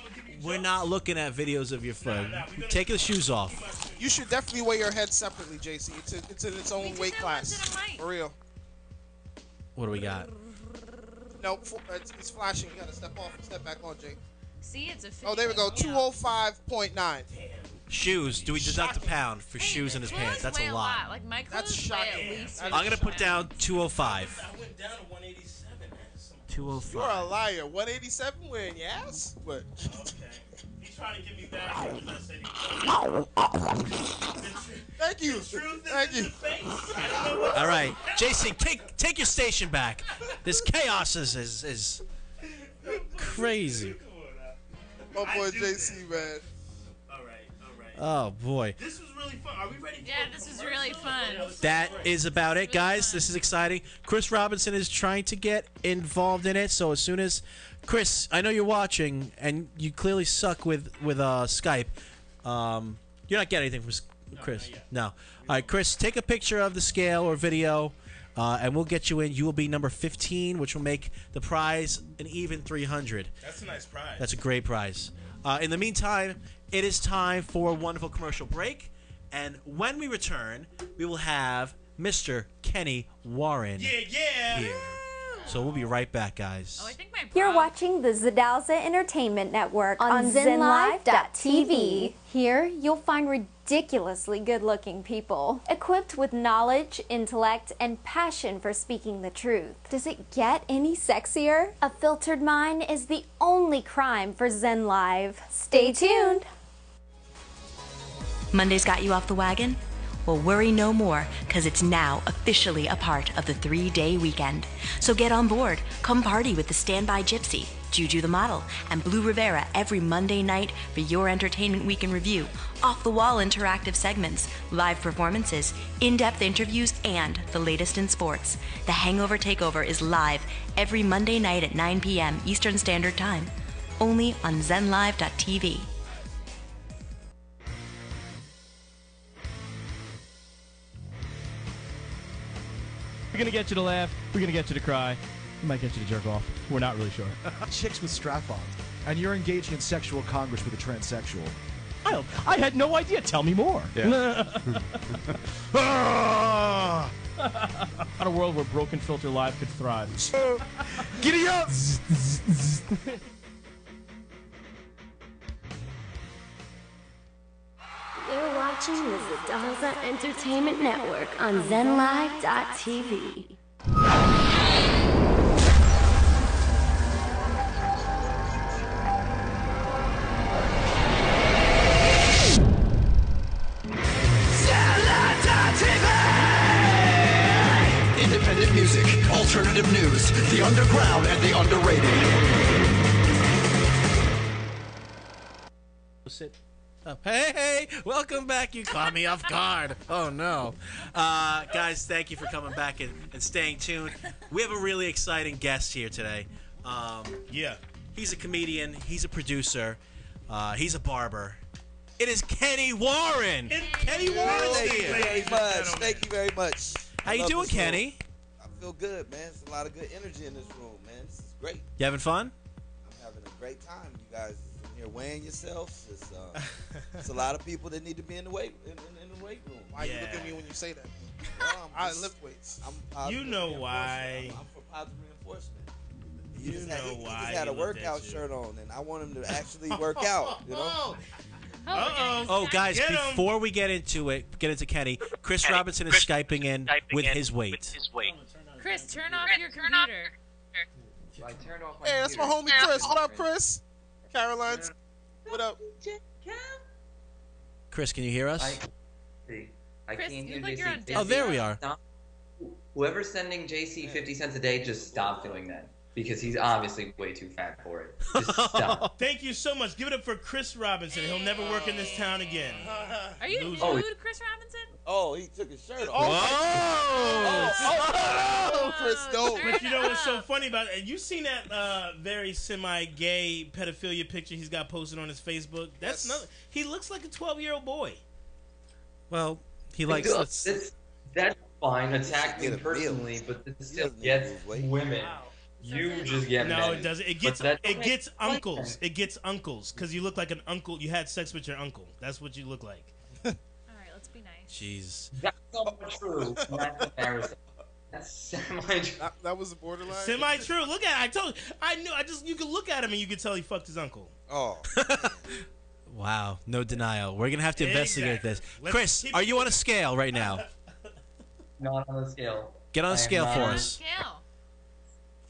C: gonna give you
B: We're not looking at videos of your foot.
C: Nah, we gonna-
B: Take the shoes off.
F: You should definitely wear your head separately, JC. It's in its
D: We
F: own
D: did
F: weight
D: that once
F: class.
D: in a mic.
F: For real.
B: What do we got?
F: No, it's flashing. You gotta step off and step back on, Jake.
D: See, it's a fit.
F: Oh, there we go. 205.9.
B: Shoes. Do we deduct a pound for shoes in his pants? That's a lot.
D: Like my
F: That's
D: clothes weigh
F: shocking.
D: at least.
F: That's
B: I'm gonna put down 205.
C: I went down to 187. Man.
F: You're a
B: 205.
F: liar. 187 wearing your ass? What?
C: Okay. He's trying to get me back because I said he
F: Thank you. Thank you.
B: All right, JC, take your station back. This chaos is crazy.
F: My boy JC, man.
C: All right.
B: Oh boy.
C: This was really fun. Are we ready?
D: Yeah, this was really fun.
B: That is about it, guys. This is exciting. Chris Robinson is trying to get involved in it. So as soon as Chris, I know you're watching, and you clearly suck with Skype. You're not getting anything from Chris. No. All right, Chris, take a picture of the scale or video, and we'll get you in. You will be number 15, which will make the prize an even 300.
C: That's a nice prize.
B: That's a great prize. In the meantime, it is time for a wonderful commercial break. And when we return, we will have Mr. Kenny Warren here. So we'll be right back, guys.
D: Oh, I think my
L: You're watching the Zidalza Entertainment Network on ZenLive.tv. Here, you'll find ridiculously good-looking people, equipped with knowledge, intellect, and passion for speaking the truth. Does it get any sexier? A filtered mind is the only crime for Zen Live. Stay tuned.
M: Monday's got you off the wagon? Well, worry no more, because it's now officially a part of the 3-day weekend. So get on board. Come party with the Standby Gypsy, Juju the Model, and Blue Rivera every Monday night for your entertainment week in review, off-the-wall interactive segments, live performances, in-depth interviews, and the latest in sports. The Hangover Takeover is live every Monday night at 9 p.m. Eastern Standard Time, only on ZenLive.tv.
J: We're gonna get you to laugh. We're gonna get you to cry. We might get you to jerk off. We're not really sure.
N: Chicks with strap-ons, and you're engaging in sexual congress with a transsexual.
J: I had no idea. Tell me more.
N: Yeah.
J: Not a world where Broken Filter Live could thrive.
N: Giddy up!
O: You're watching the Zidalza Entertainment Network on ZenLive.tv.
P: Independent music, alternative news, the underground and the underrated.
B: Sit up. Hey, welcome back. You caught me off guard. Oh, no. Guys, thank you for coming back and staying tuned. We have a really exciting guest here today.
C: Yeah.
B: He's a comedian. He's a producer. He's a barber. It is Kenny Warren. Kenny Warren's
Q: Thank
B: here.
Q: you very much. Thank you very much.
B: How you doing, Kenny?
Q: I feel good, man. There's a lot of good energy in this room, man. This is great.
B: You having fun?
Q: I'm having a great time. You guys in here weighing yourselves. It's a lot of people that need to be in the weight in the weight room.
F: Why you look at me when you say that?
Q: Well,
F: I lift weights.
Q: I'm
C: You know why.
Q: I'm for positive reinforcement. enforcement.
C: You know
Q: He
C: why
Q: just had
C: he
Q: a
C: looked at
Q: workout
C: you.
Q: shirt on, and I want him to actually work out. You know.
B: Oh, guys, before we get into Kenny, Chris Robinson is Skyping in with his weight.
D: Chris, turn off your computer.
H: So I turned off my
F: Hey, that's my homie Chris. What up, Chris? Caroline's. What up?
B: Chris, can you hear us?
H: I
D: Chris,
H: can't
D: you
H: hear
D: look like you're on
H: JC.
B: Oh, there we are.
H: Whoever's sending JC 50 cents a day, just stop doing that. Because he's obviously way too fat for it. Just stop.
C: Thank you so much. Give it up for Chris Robinson. He'll never work in this town again.
D: Are you
C: Loser.
D: nude, Chris Robinson?
Q: Oh, he took his shirt off.
F: Oh, Chris, dope.
C: But you know what's so funny about it? You seen that very semi-gay pedophilia picture he's got posted on his Facebook? That's nothing. He looks like a 12-year-old boy.
B: Well, he likes
H: That's fine. Attack me personally, but this still gets women. You just get
C: no,
H: men.
C: it doesn't. It gets uncles. It gets uncles because you look like an uncle. You had sex with your uncle. That's what you look like.
D: All right, let's be nice.
B: Jeez.
H: That's not true. That's embarrassing. That's semi-true.
F: That was a borderline.
C: Semi-true. Look at it. I told you. I knew. You could look at him and you could tell he fucked his uncle.
F: Oh.
B: Wow, no denial. We're gonna have to investigate this.
C: Let's
B: Chris, are you on a scale right now?
H: Not on the scale.
B: Get on a scale for us.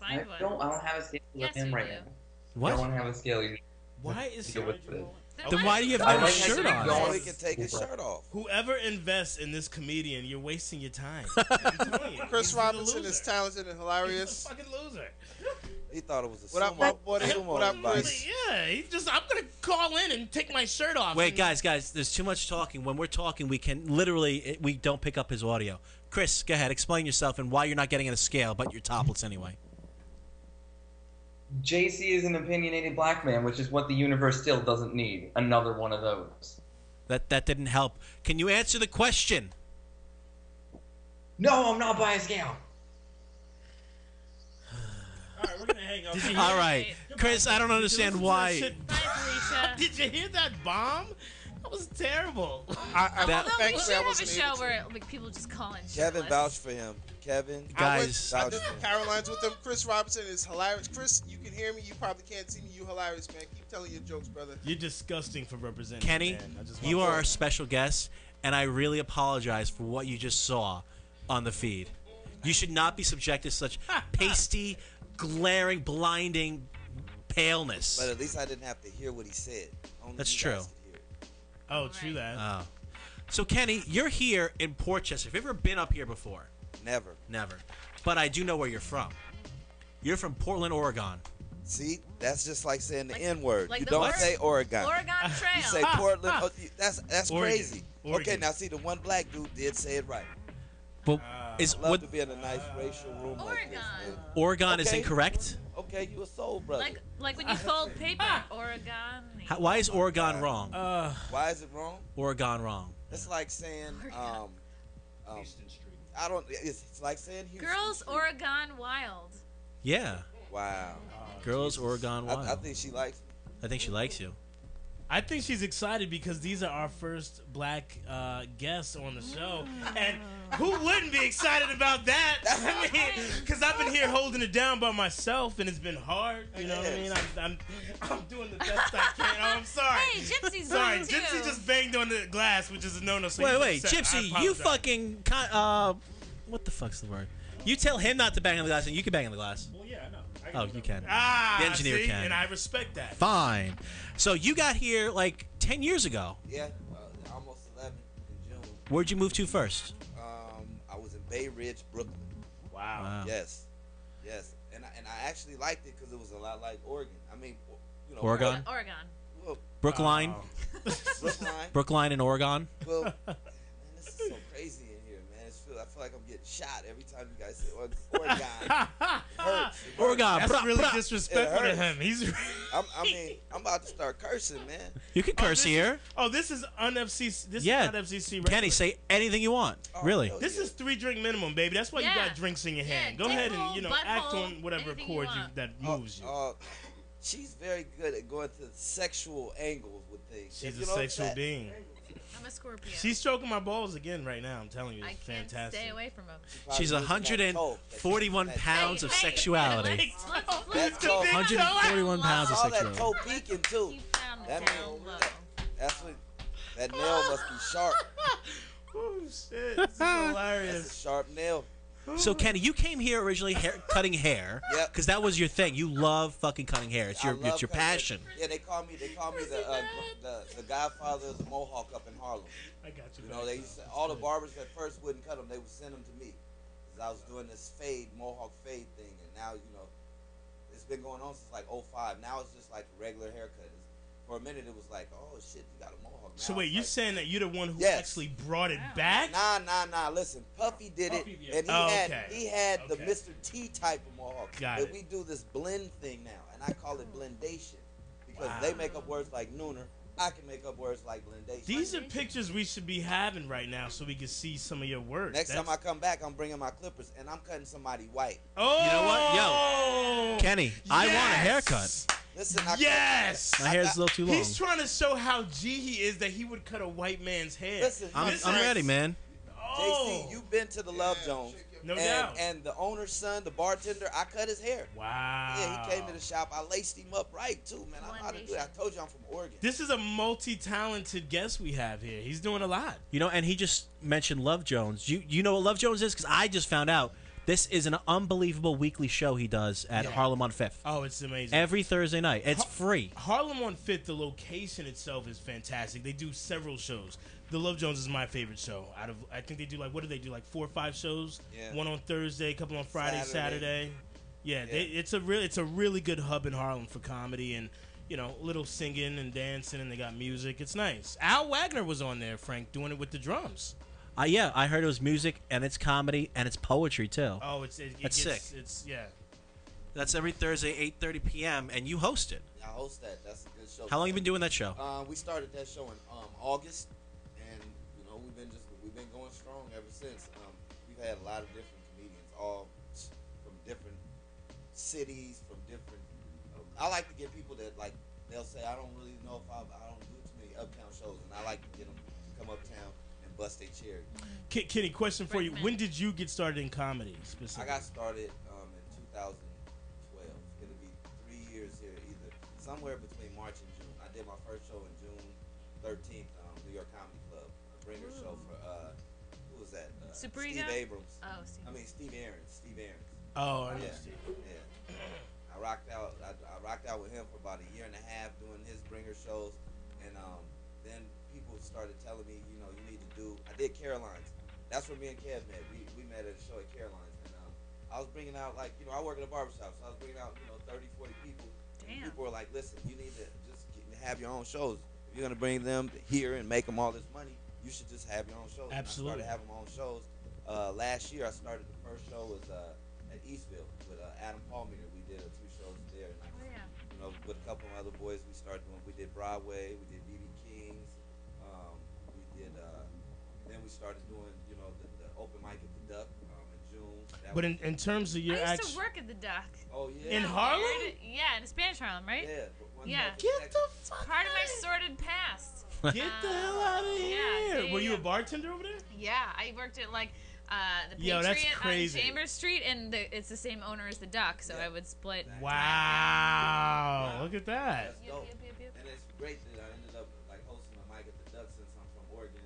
H: I don't have a scale with him right now.
B: What?
H: I don't have a scale.
C: Why is
H: deal with it.
B: Then why do you have no shirt on?
Q: So he can take his shirt off.
C: Whoever invests in this comedian, you're wasting your time. I'm telling you.
F: Chris Robinson is talented and hilarious.
C: He's a fucking loser.
Q: He thought it was a
F: What up, my boy? What up, Chris?
C: Yeah, I'm gonna call in and take my shirt off.
B: Wait, guys, there's too much talking. When we're talking, we don't pick up his audio. Chris, go ahead, explain yourself and why you're not getting on a scale, but you're topless anyway.
H: JC is an opinionated black man, which is what the universe still doesn't need. Another one of those.
B: That didn't help. Can you answer the question?
H: No, I'm not by a scale.
C: All right, we're gonna hang up.
B: All right, Chris, I don't understand why.
D: Bye, Felicia.
C: Did you hear that bomb? That was terrible.
D: Although we should have a show where like people just call in.
Q: Kevin vouched for him. Kevin,
B: guys,
F: I did Caroline's with him. Chris Robinson is hilarious. Chris, you can hear me. You probably can't see me. You hilarious, man. Keep telling your jokes, brother.
C: You're disgusting for representing.
B: Kenny,
C: man.
B: you are our special guest, and I really apologize for what you just saw on the feed. You should not be subjected to such pasty, glaring, blinding paleness.
Q: But at least I didn't have to hear what he said. Only
B: That's
Q: you
B: true.
Q: guys could hear it.
C: Oh, true that.
B: Oh. So, Kenny, you're here in Portchester. Have you ever been up here before?
Q: Never.
B: Never. But I do know where you're from. You're from Portland, Oregon.
Q: See, that's just like saying the N-word.
D: like
Q: You
D: the
Q: don't
D: word?
Q: say Oregon.
D: Oregon Trail.
Q: You say Portland. Oh, that's
C: Oregon.
Q: crazy.
C: Oregon.
Q: Okay, now see, the one black dude did say it right.
B: But is
Q: I love
B: what
Q: to be in a nice racial room like this. Man.
B: Oregon is
Q: Okay.
B: incorrect?
Q: Okay, you a soul brother.
D: Like when you fold paper, Oregon.
B: Why is Oregon wrong?
Q: Why is it wrong?
B: Oregon wrong.
Q: It's like saying
C: Houston Street.
Q: I don't. It's like saying Houston
D: Girls,
Q: Street.
D: Oregon Wild.
B: Yeah.
Q: Wow.
B: Girls, Oregon Wild.
Q: I think she likes me.
B: I think she likes you.
C: I think she's excited because these are our first black guests on the show. And who wouldn't be excited about that? I mean, because I've been here holding it down by myself and it's been hard. You know what I mean? I'm doing the best I can. Oh, I'm sorry.
D: Hey, Gypsy's
C: sorry.
D: on too.
C: Gypsy just banged on the glass, which is a no-no. So
B: Wait,
C: he's upset. I
B: Gypsy, you
C: apologize.
B: fucking... what the fuck's the word? You tell him not to bang on the glass and you can bang on the glass.
C: Well, yeah, I know.
B: Oh, you can.
C: The
B: engineer
C: see?
B: can.
C: And I respect that.
B: Fine. So you got here like 10 years ago.
Q: Yeah, almost 11 in June.
B: Where'd you move to first?
Q: I was in Bay Ridge, Brooklyn.
C: Wow.
Q: Yes, and I actually liked it because it was a lot like Oregon. I mean, you know,
B: Oregon?
D: Oregon.
Q: Well,
B: Brookline?
Q: Brookline.
B: Brookline in Oregon?
Q: Well, man, this is so crazy in here, man. I feel like I'm getting shot every time you guys say Oregon. It hurts.
B: Oregon.
C: That's really disrespectful to him.
Q: I'm about to start cursing, man.
B: You can curse here.
C: This is un-FCC. This
B: Yeah.
C: is not FCC.
B: Kenny, say anything you want. Really.
C: This is 3-drink minimum, baby. That's why you
D: Yeah.
C: got drinks in your
D: Yeah,
C: hand. Go
D: dick
C: ahead
D: hole,
C: and
D: butt
C: act
D: hole,
C: on whatever
D: anything
C: chord
D: you want.
C: that moves you.
Q: She's very good at going to sexual angles with things.
C: She's
Q: You
C: a
Q: know,
C: sexual being.
D: I'm a Scorpio.
C: She's stroking my balls again right now. I'm telling you,
D: I
C: it's
D: can't
C: fantastic.
D: stay away from him.
B: She's 141 pounds of sexuality.
Q: That toe.
B: 141 pounds of
Q: I saw that
B: sexuality.
Q: toe peeking too. That that's what. That nail must be sharp.
C: Oh shit! This is hilarious.
Q: That's a sharp nail.
B: So Kenny, you came here originally cutting hair,
Q: Yep.
B: because that was your thing. You love fucking cutting hair. It's your
Q: love cutting
B: passion.
Q: hair. Yeah, they call me the godfather of the mohawk up in Harlem.
C: I got you.
Q: You know, they used to, all the barbers at first wouldn't cut them. They would send them to me, because I was doing this mohawk fade thing, and now it's been going on since like '05. Now it's just like a regular haircut. For a minute, it was like, oh shit, you got a mohawk. Now
C: So wait,
Q: it's
C: you're
Q: like,
C: saying that you're the one who
Q: Yes.
C: actually brought it back?
Q: Nah. Listen, Puffy did it, and he had the Mr. T type of mohawk.
C: Got
Q: but
C: it.
Q: we do this blend thing now, and I call it blendation, because they make up words like nooner. I can make up words like blendation.
C: These are pictures we should be having right now, so we can see some of your work.
Q: Next time I come back, I'm bringing my clippers, and I'm cutting somebody white.
C: Oh,
B: You know what? Yo, Kenny, I want a haircut.
Q: Listen,
C: Yes!
B: My hair's a little too long.
C: He's trying to show how G he is that he would cut a white man's hair.
Q: Listen,
B: I'm ready, man.
Q: JC, you've been to the Love Jones.
C: No
Q: and,
C: doubt.
Q: And the owner's son, the bartender, I cut his hair.
C: Wow.
Q: Yeah, he came to the shop. I laced him up right, too, man. I know how to do it. I told you I'm from Oregon.
C: This is a multi-talented guest we have here. He's doing a lot.
B: You know, and he just mentioned Love Jones. You know what Love Jones is? Because I just found out. This is an unbelievable weekly show he does at Harlem on 5th.
C: Oh, it's amazing.
B: Every Thursday night. It's free.
C: Harlem on 5th, the location itself is fantastic. They do several shows. The Love Jones is my favorite show. I think they do what do they do? Like 4 or 5 shows.
Q: Yeah.
C: One on Thursday, a couple on Friday, Saturday. Yeah,
Q: Yeah.
C: it's a really good hub in Harlem for comedy and little singing and dancing, and they got music. It's nice. Al Wagner was on there, Frank, doing it with the drums.
B: Yeah, I heard it was music and it's comedy and it's poetry too.
C: Oh,
B: That's sick.
C: It's
B: That's every Thursday, 8:30 p.m. and you host it.
Q: I host that. That's a good show.
B: How long you been doing that show?
Q: We started that show in August, and we've been going strong ever since. We've had a lot of different comedians, all from different cities, from different. I like to get people that they'll say I don't really know if I don't do too many uptown shows, and I like to get them to come uptown and bust their cherry.
C: Kenny, question for you. When did you get started in comedy specifically?
Q: I got started in 2012. It'll be 3 years here, either somewhere between March and June. I did my first show in June 13th, New York Comedy Club, a bringer show for who was that? Steve Abrams.
D: Oh, Steve.
Q: Steve Aarons.
C: Oh, I know
Q: Yeah.
C: Steve.
Q: Yeah. I rocked out. I rocked out with him for about a year and a half doing his bringer shows, and then people started telling me, you need to do. I did Caroline's. That's where me and Kev met. We met at a show at Caroline's, and I was bringing out I work at a barbershop, so I was bringing out 30, 40 people. And people were like, listen, you need to just have your own shows. If you're gonna bring them here and make them all this money, you should just have your own shows.
C: Absolutely.
Q: And I started having my own shows. Last year, I started the first show was at Eastville with Adam Palmer. We did 2 shows there, and with a couple of other boys, we did Broadway, we did BB King's, we did, then we started doing the open mic at the Duck in June.
C: But in terms of your
D: I used to work at the Duck.
Q: Oh yeah.
C: In Harlem?
D: Yeah, in Spanish Harlem, right?
Q: Yeah.
C: Get the fuck
D: Part of my sordid past.
C: Get the hell out of here. Were you a bartender over there?
D: Yeah, I worked at the
C: Yo, that's
D: Patriot on
C: crazy.
D: Chambers Street, and it's the same owner as the Duck, so I would split.
C: Wow. Look at that.
Q: That's dope. And it's great that I ended up hosting a mic at the Duck since I'm from Oregon.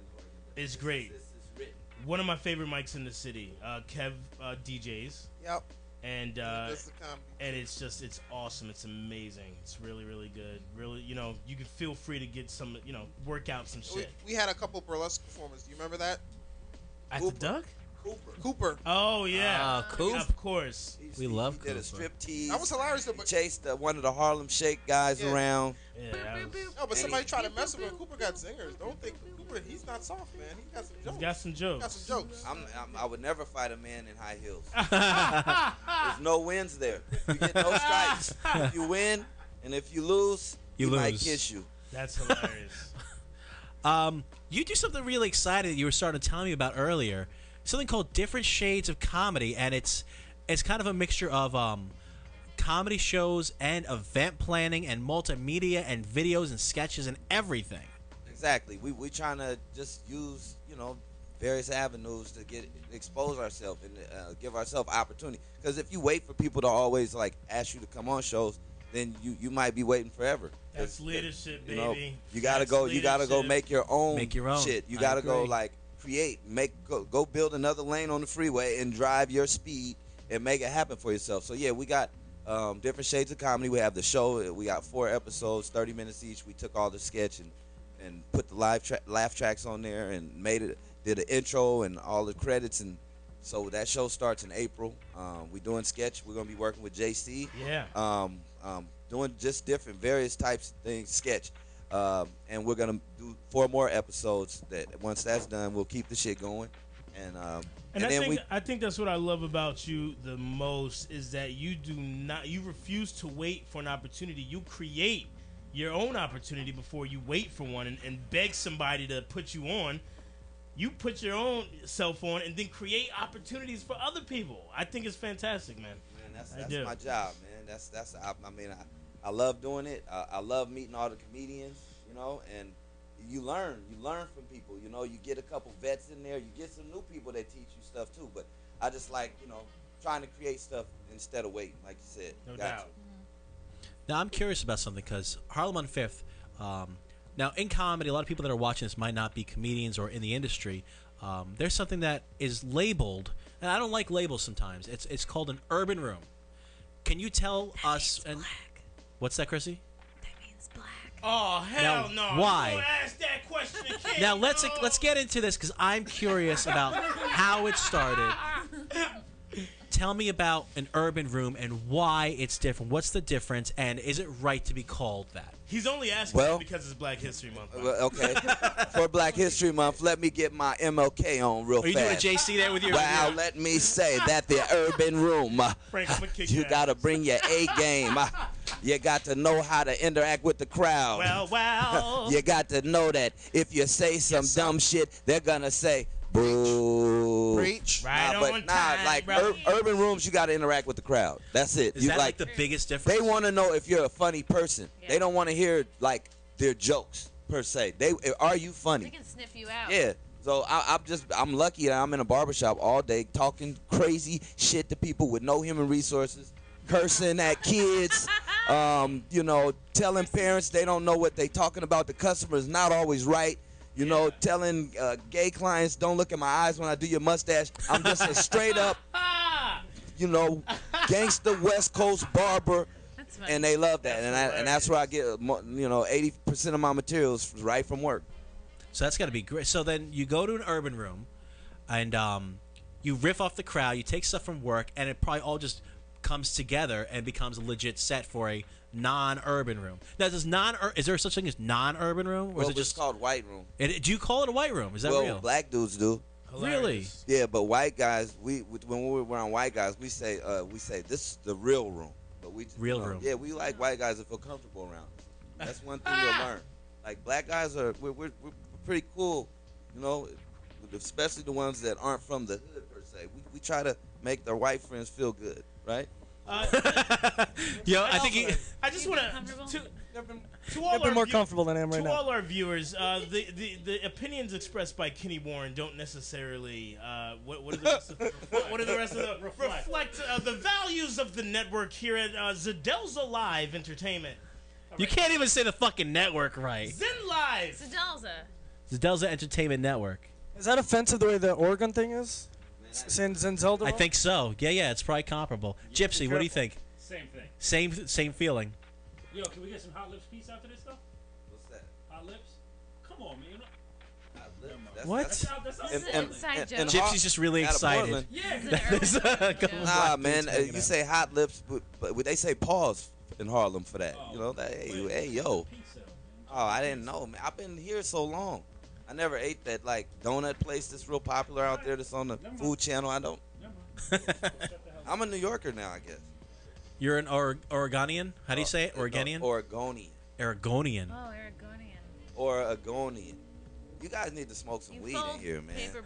C: It's great.
Q: It's written.
C: One of my favorite mics in the city. Kev DJs.
F: Yep.
C: And
F: and
C: it's awesome. It's amazing. It's really, really good. Really, you can feel free to get some, work out some shit.
F: We had a couple burlesque performers. Do you remember that?
C: At the Duck?
F: Cooper.
C: Oh yeah,
B: Coop.
C: Of course.
B: We love
Q: He did
B: Cooper.
Q: a strip tease.
F: That was hilarious.
Q: He chased one of the Harlem Shake guys around.
C: Yeah,
F: No, but somebody tried to mess with him. Cooper got zingers. Don't think Cooper. He's not soft, man. He got some jokes.
C: He's got some jokes.
F: Got some jokes.
Q: I would never fight a man in high heels. There's no wins there. You get no strikes. If you win, and if you lose, he might
B: lose.
Q: kiss you.
C: That's hilarious.
B: You do something really exciting that you were starting to tell me about earlier. Something called Different Shades of Comedy, and it's kind of a mixture of comedy shows and event planning and multimedia and videos and sketches and everything.
Q: Exactly. We trying to just use, various avenues to expose ourselves and give ourselves opportunity. Because if you wait for people to always like ask you to come on shows, then you might be waiting forever.
C: That's leadership,
Q: You
C: baby.
Q: you gotta go. You gotta go make your own. Shit. You gotta go like create, go build another lane on the freeway and drive your speed and make it happen for yourself. So yeah, we got different shades of comedy. We have the show. We got 4 episodes, 30 minutes each. We took all the sketch and put the laugh tracks on there and did an intro and all the credits. And so that show starts in April. We doing sketch. We're gonna be working with JC.
C: Yeah.
Q: Doing just different various types of things, sketch. And we're gonna do 4 more episodes. That once that's done, we'll keep the shit going. And
C: I think that's what I love about you the most is that you refuse to wait for an opportunity. You create your own opportunity before you wait for one and beg somebody to put you on. You put your own self on and then create opportunities for other people. I think it's fantastic, man.
Q: That's my job, man. I love doing it. I love meeting all the comedians, and you learn from people. You get a couple vets in there. You get some new people that teach you stuff too. But I just like, trying to create stuff instead of waiting, like you said.
C: No doubt.
B: Now I'm curious about something because Harlem on Fifth. Now in comedy, a lot of people that are watching this might not be comedians or in the industry. There's something that is labeled, and I don't like labels sometimes. It's called an urban room. Can you tell us? And what's that, Chrissy?
C: Oh hell
B: now,
C: no!
B: Why?
C: Don't ask that question again.
B: Now let's get into this because I'm curious about how it started. Tell me about an urban room and why it's different. What's the difference, and is it right to be called that?
C: He's only asking because it's Black History Month.
Q: Okay. For Black History Month, let me get my MLK on real fast.
B: Are you doing a JC there with your?
Q: Well, let me say that the urban room, you gotta bring your A game. You got to know how to interact with the crowd.
C: Well.
Q: You got to know that if you say some dumb shit, they're gonna say boo.
F: Preach.
Q: Urban rooms, you got to interact with the crowd. That's it.
B: Is that like the biggest difference?
Q: They want to know if you're a funny person. Yeah. They don't want to hear like their jokes per se. Are you funny?
D: They can sniff you out.
Q: Yeah. So I'm lucky that I'm in a barbershop all day talking crazy shit to people with no human resources, cursing at kids, telling parents they don't know what they talking about. The customer is not always right. Telling gay clients, don't look in my eyes when I do your mustache. I'm just a straight up, gangster West Coast barber, and they love that. And that's where I get, 80% of my materials right from work.
B: So that's got to be great. So then you go to an urban room, and you riff off the crowd. You take stuff from work, and it probably all just comes together and becomes a legit set for a non-urban room. Now, is there such thing as non-urban room, or is it just
Q: called white room?
B: Do you call it a white room? Is that real?
Q: Black dudes do.
C: Hilarious.
B: Really?
Q: Yeah, but white guys, when we're around white guys, we say this is the real room. But
B: real room.
Q: Yeah, we like white guys that feel comfortable around. That's one thing you'll learn. Like black guys we're pretty cool, especially the ones that aren't from the hood per se. We try to make their white friends feel good, right?
C: I just want to all
J: been more comfortable than I am right now.
C: To all our viewers, the opinions expressed by Kenny Warren don't necessarily what are the rest of the reflect the values of the network here at Zadelza Live Entertainment.
B: You can't even say the fucking network right.
C: Zen Live.
B: Zadelza Entertainment Network.
J: Is that offensive the way the Oregon thing is? Zelda?
B: I think so. Yeah, it's probably comparable. Gypsy, what do you think?
R: Same thing.
B: Same feeling.
R: Yo, can we get some Hot Lips pizza after this, though?
Q: What's that?
R: Hot Lips? Come on, man.
Q: Hot Lips?
B: What?
D: That's an inside joke.
B: Gypsy's just really excited.
Q: Yeah. Man, you say Hot Lips, but they say pause in Harlem for that. Hey, yo. Oh, I didn't know, man. I've been here so long. I never ate that donut place that's real popular out there that's on the Food Channel. I don't. I'm a New Yorker now, I guess.
B: You're an Oregonian? How do you say it? Oregonian?
Q: Oregonian.
B: Oregonian.
D: Oh, Oregonian.
Q: Oregonian. You guys need to smoke some weed in here, man.
D: Paper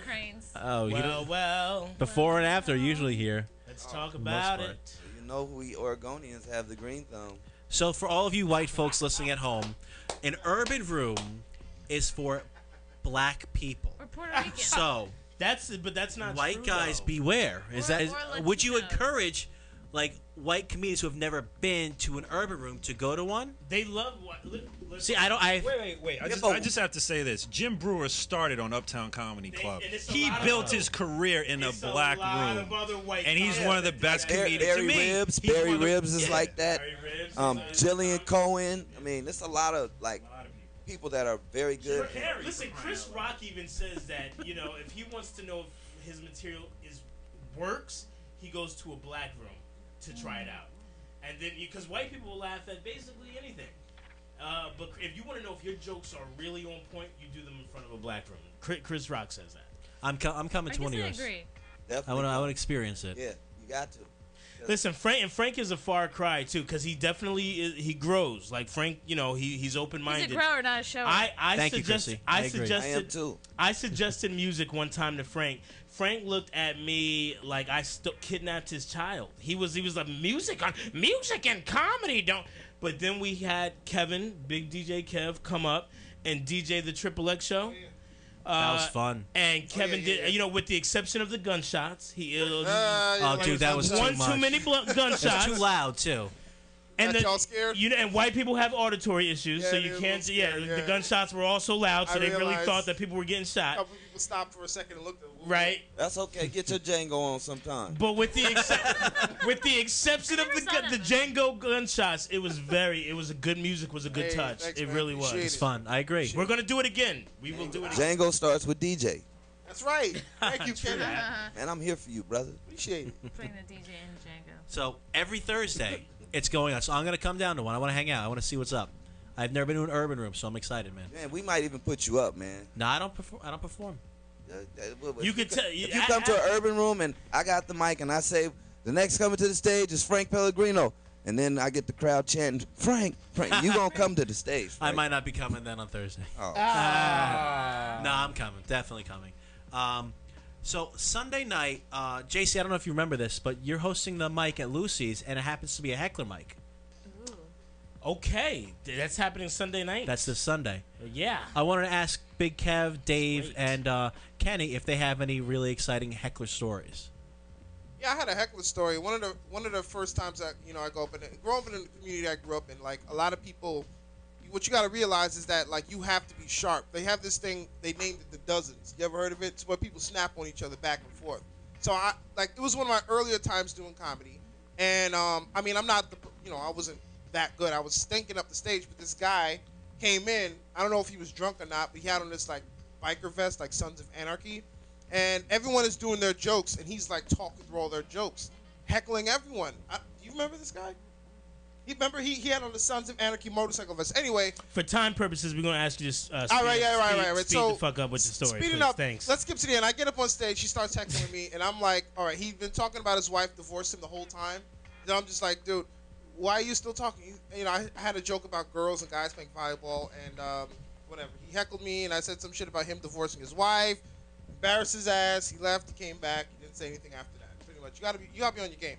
D: cranes.
B: Oh,
C: well.
B: Before and after, usually here.
C: Let's talk about it.
Q: You know we Oregonians have the green thumb.
B: So for all of you white folks listening at home, an urban room is for black people.
D: Or Puerto Rican.
B: So
C: that's not
B: white
C: true,
B: guys
C: though.
B: beware. Would you
D: Latinos.
B: encourage like white comedians who have never been to an urban room to go to one?
C: They love what.
B: See, I don't.
S: Wait. I just have to say this. Jim Brewer started on Uptown Comedy Club. He built his career in a black room, and he's one of the best comedians.
Q: Barry
S: To me,
Q: Ribs.
S: he's
Q: Barry
S: one of the-
Q: Ribs is like that. Jillian Cohen. I mean, there's a lot of like people that are very good.
C: Listen, Chris Rock even says that if he wants to know if his material works, he goes to a black room to try it out, and then because white people will laugh at basically anything. But if you want to know if your jokes are really on point, you do them in front of a black room. Chris Rock says that.
B: I'm coming to one of yours.
D: I agree.
B: I want to experience it.
Q: Yeah, you got to.
C: Listen, Frank is a far cry too, because he definitely he grows. Like Frank, he's open minded.
D: He's a grower, not a shower.
B: Thank you, Chrissy. I agree.
Q: I am too.
C: I suggested music one time to Frank. Frank looked at me like I kidnapped his child. He was like music and comedy don't. But then we had Kevin, big DJ Kev, come up and DJ the Triple X show.
B: That was fun.
C: And Kevin did, with the exception of the gunshots. Dude,
B: that was
C: one
B: too much.
C: too many gunshots.
B: It's too loud too.
C: And
F: y'all scared?
C: And white people have auditory issues, so you can't. The gunshots were also loud, so they really thought that people were getting
F: A
C: shot.
F: couple people stopped for a second and looked at them.
C: Right.
Q: That's okay. Get your Django on sometime.
C: But with the exception of the Django gunshots, it was a good music, was a good touch.
F: Thanks,
C: it
F: man.
C: really was.
F: Appreciate
B: It's fun. I agree.
C: We're gonna do it again. We will do it again.
Q: Django starts with DJ.
F: That's right. Thank you, Kenny.
Q: Man, I'm here for you, brother.
F: Appreciate it.
D: Putting the DJ in Django.
B: So every Thursday, it's going on. So I'm gonna come down to one. I want to hang out. I want to see what's up. I've never been to an urban room, so I'm excited, man.
Q: Man, we might even put you up, man.
B: No, I don't perform.
C: You could tell.
Q: If you come to an urban room and I got the mic and I say the next coming to the stage is Frank Pellegrino, and then I get the crowd chanting Frank, you gonna come to the stage?
B: I might not be coming then on Thursday.
Q: Oh.
B: No, I'm coming. Definitely coming. So Sunday night, JC, I don't know if you remember this, but you're hosting the mic at Lucy's, and it happens to be a heckler mic.
C: Okay, that's happening Sunday night.
B: That's this Sunday.
C: Yeah.
B: I wanted to ask Big Kev, Dave, and Kenny if they have any really exciting heckler stories.
F: Yeah, I had a heckler story. One of the first times I grow up in the community I grew up in. Like a lot of people, what you got to realize is that like you have to be sharp. They have this thing they named it the dozens. You ever heard of it? It's where people snap on each other back and forth. So it was one of my earlier times doing comedy, and I mean I'm not I wasn't that good. I was stinking up the stage, but this guy came in. I don't know if he was drunk or not, but he had on this like biker vest, like Sons of Anarchy, and everyone is doing their jokes, and he's like talking through all their jokes, heckling everyone. Do you remember this guy? He had on the Sons of Anarchy motorcycle vest. Anyway,
C: for time purposes, we're gonna ask you just
F: all right.
C: speed
F: So
C: the fuck up with the story.
F: speeding
C: Please.
F: up.
C: Thanks.
F: Let's skip to the end. I get up on stage. She starts heckling me, and I'm like, all right. He'd been talking about his wife divorced him the whole time. Then I'm just like, dude, why are you still talking? I had a joke about girls and guys playing volleyball, and whatever. He heckled me, and I said some shit about him divorcing his wife. Embarrassed his ass. He left. He came back. He didn't say anything after that. Pretty much. You gotta be on your game.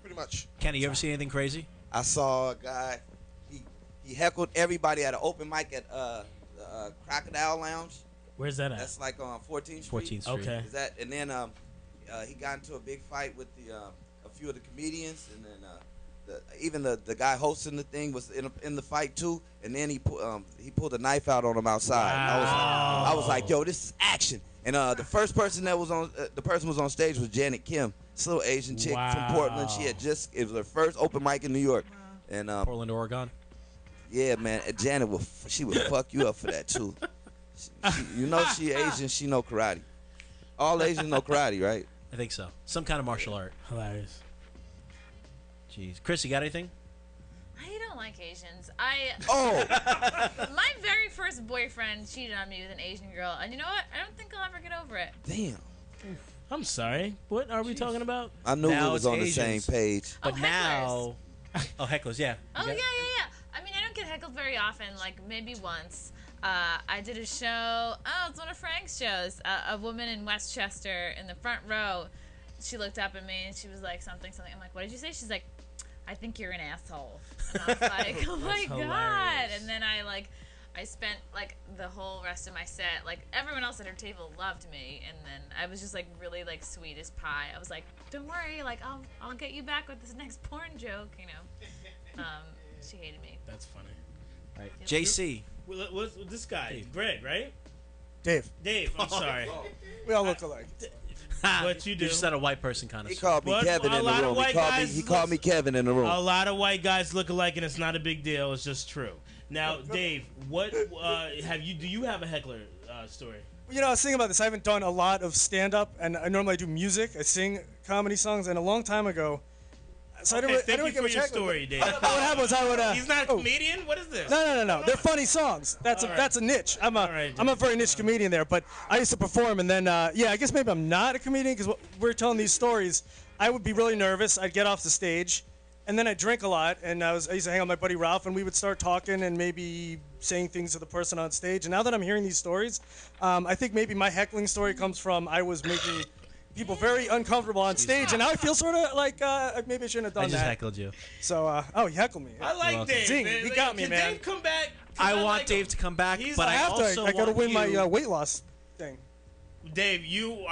F: Pretty much.
B: Kenny, you ever see anything crazy?
Q: I saw a guy. He heckled everybody at an open mic at the Crocodile Lounge.
C: Where's that at?
Q: That's like on 14th Street.
B: 14th Street.
C: Okay.
Q: Is that? And then he got into a big fight with a few of the comedians, and then even the guy hosting the thing was in the fight too. And then he pulled a knife out on him outside.
C: Wow.
Q: I was like, yo, this is action. And the first person that was on the person was on stage was Janet Kim, this little Asian chick from Portland. It was her first open mic in New York. And
B: Portland, Oregon.
Q: Yeah, man. Janet would fuck you up for that too. She Asian. She know karate. All Asians know karate, right?
B: I think so. Some kind of martial art.
C: Hilarious.
B: Jeez, Chris, you got anything?
D: I don't like Asians.
Q: Oh.
D: My very first boyfriend cheated on me with an Asian girl, and you know what? I don't think I'll ever get over it.
Q: Damn.
C: I'm sorry. What are we talking about?
Q: I knew
B: Now
Q: we was
B: it's
Q: on the same
B: Asians.
Q: page.
B: But now, hecklers, yeah.
D: Oh, yeah. I mean, I don't get heckled very often, like maybe once. I did a show, it's one of Frank's shows. A woman in Westchester in the front row, she looked up at me and she was like, something. I'm like, what did you say? She's like, I think you're an asshole. And I was like, oh my God.
C: hilarious.
D: And then I spent like the whole rest of my set, like everyone else at her table loved me, and then I was just like really like sweet as pie. I was like, don't worry, like I'll get you back with this next porn joke, you know. She hated me.
C: That's funny.
B: Right. JC.
C: What's this guy? Greg, right?
T: Dave.
C: I'm sorry.
T: We all look alike.
C: What you do?
B: You just said a white person kind of.
Q: He called me Kevin in the room. He called me Kevin in the room.
C: A lot of white guys look alike, and it's not a big deal. It's just true. Now, Dave, what do you have a heckler story?
T: You know, I was thinking about this. I haven't done a lot of stand-up, and I normally do music. I sing comedy songs, and a long time ago. So
C: Okay,
T: I
C: thank you for your story, Dave.
T: What happened was I would.
C: He's not a comedian. What is this?
T: No. They're funny songs. That's a niche. I'm a very niche comedian there. But I used to perform, and then I guess maybe I'm not a comedian because we're telling these stories. I would be really nervous. I'd get off the stage, and then I'd drink a lot. And I used to hang out with my buddy Ralph, and we would start talking and maybe saying things to the person on stage. And now that I'm hearing these stories, I think maybe my heckling story comes from I was making people very uncomfortable on stage, and now I feel sort of like maybe I shouldn't have done that.
B: I just heckled you.
T: So, he heckled me.
C: I like Dave.
T: Zing, he got me,
C: Can
T: man.
C: Dave come back?
B: I want Dave to come back, but I also
T: I got to
B: want
T: win
B: you.
T: my weight loss thing.
C: Dave, you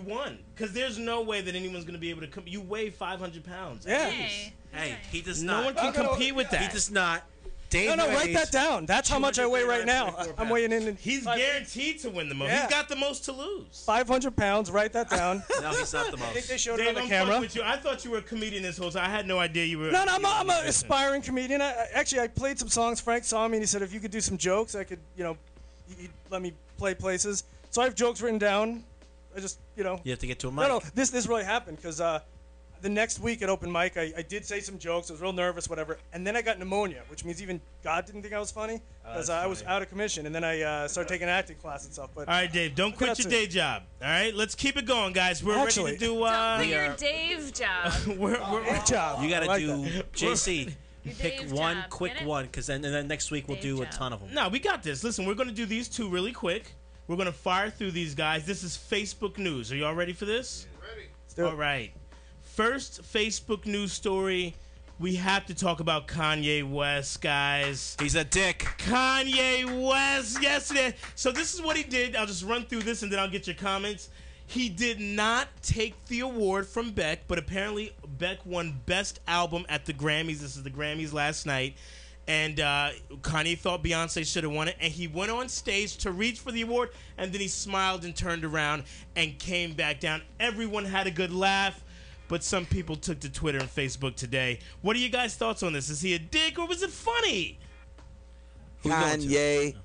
C: won because there's no way that anyone's going to be able to come. You weigh 500 pounds.
T: Yeah.
B: Hey, he does
C: No
B: not.
C: one can compete with that.
B: He does not. Dave
T: No, write
B: weighs
T: that down. That's how much I weigh right now. I'm weighing in.
C: He's guaranteed to win the most.
T: Yeah.
C: He's got the most to lose.
T: 500 pounds. Write that down.
B: No, he's not the
T: I think
B: most.
T: they showed
C: Dave,
T: it on the
C: I'm
T: camera.
C: fucking with you. I thought you were a comedian this whole time. I had no idea you were.
T: No, I'm an aspiring comedian. Actually, I played some songs. Frank saw me and he said if you could do some jokes, I could, he'd let me play places. So I have jokes written down. I just,
B: You have to get to a mic.
T: No, this really happened because the next week at open mic, I did say some jokes. I was real nervous, whatever. And then I got pneumonia, which means even God didn't think I was funny because I was out of commission. And then I started taking acting class and stuff. But
C: all right, Dave, don't quit your day job. All right, let's keep it going, guys. We're ready to do.
D: Don't quit your Dave job.
T: job.
B: You got to
T: I like
B: do
T: that.
B: JC. Pick
D: Dave's
B: one
D: job.
B: quick
D: Get it?
B: one, because then next week we'll do a ton of them.
C: No, we got this. Listen, we're going to do these two really quick. We're going to fire through these guys. This is Facebook news. Are y'all ready for this?
F: Ready.
T: Let's do it.
C: All right. First Facebook news story. We have to talk about Kanye West, guys.
B: He's a dick.
C: Kanye West yesterday. So this is what he did. I'll just run through this and then I'll get your comments. He did not take the award from Beck, but apparently Beck won Best Album at the Grammys. This is the Grammys last night. And Kanye thought Beyonce should have won it. And he went on stage to reach for the award. And then he smiled and turned around and came back down. Everyone had a good laugh. But some people took to Twitter and Facebook today. What are you guys' thoughts on this? Is he a dick or was it funny?
Q: Kanye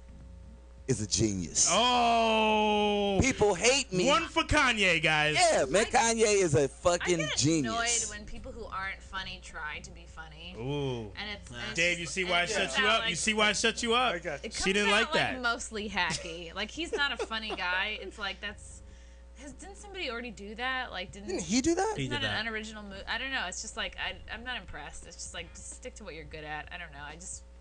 Q: is a genius.
C: Oh.
Q: People hate me.
C: One for Kanye, guys.
Q: Yeah, man, Kanye is a fucking
D: I get
Q: genius.
D: annoyed when people who aren't funny try to be funny.
C: Ooh.
D: And it's
C: Dave, you see why I shut you up? You see why I shut you up?
D: It
C: She didn't
D: comes
C: like
D: out,
C: that.
D: Mostly hacky. Like he's not a funny guy. It's like didn't somebody already do that? Like
T: Didn't he do that?
D: It's
B: He
D: not
B: did
D: an
B: that.
D: unoriginal move. I don't know. It's just like I'm not impressed. It's just like just stick to what you're good at. I don't know.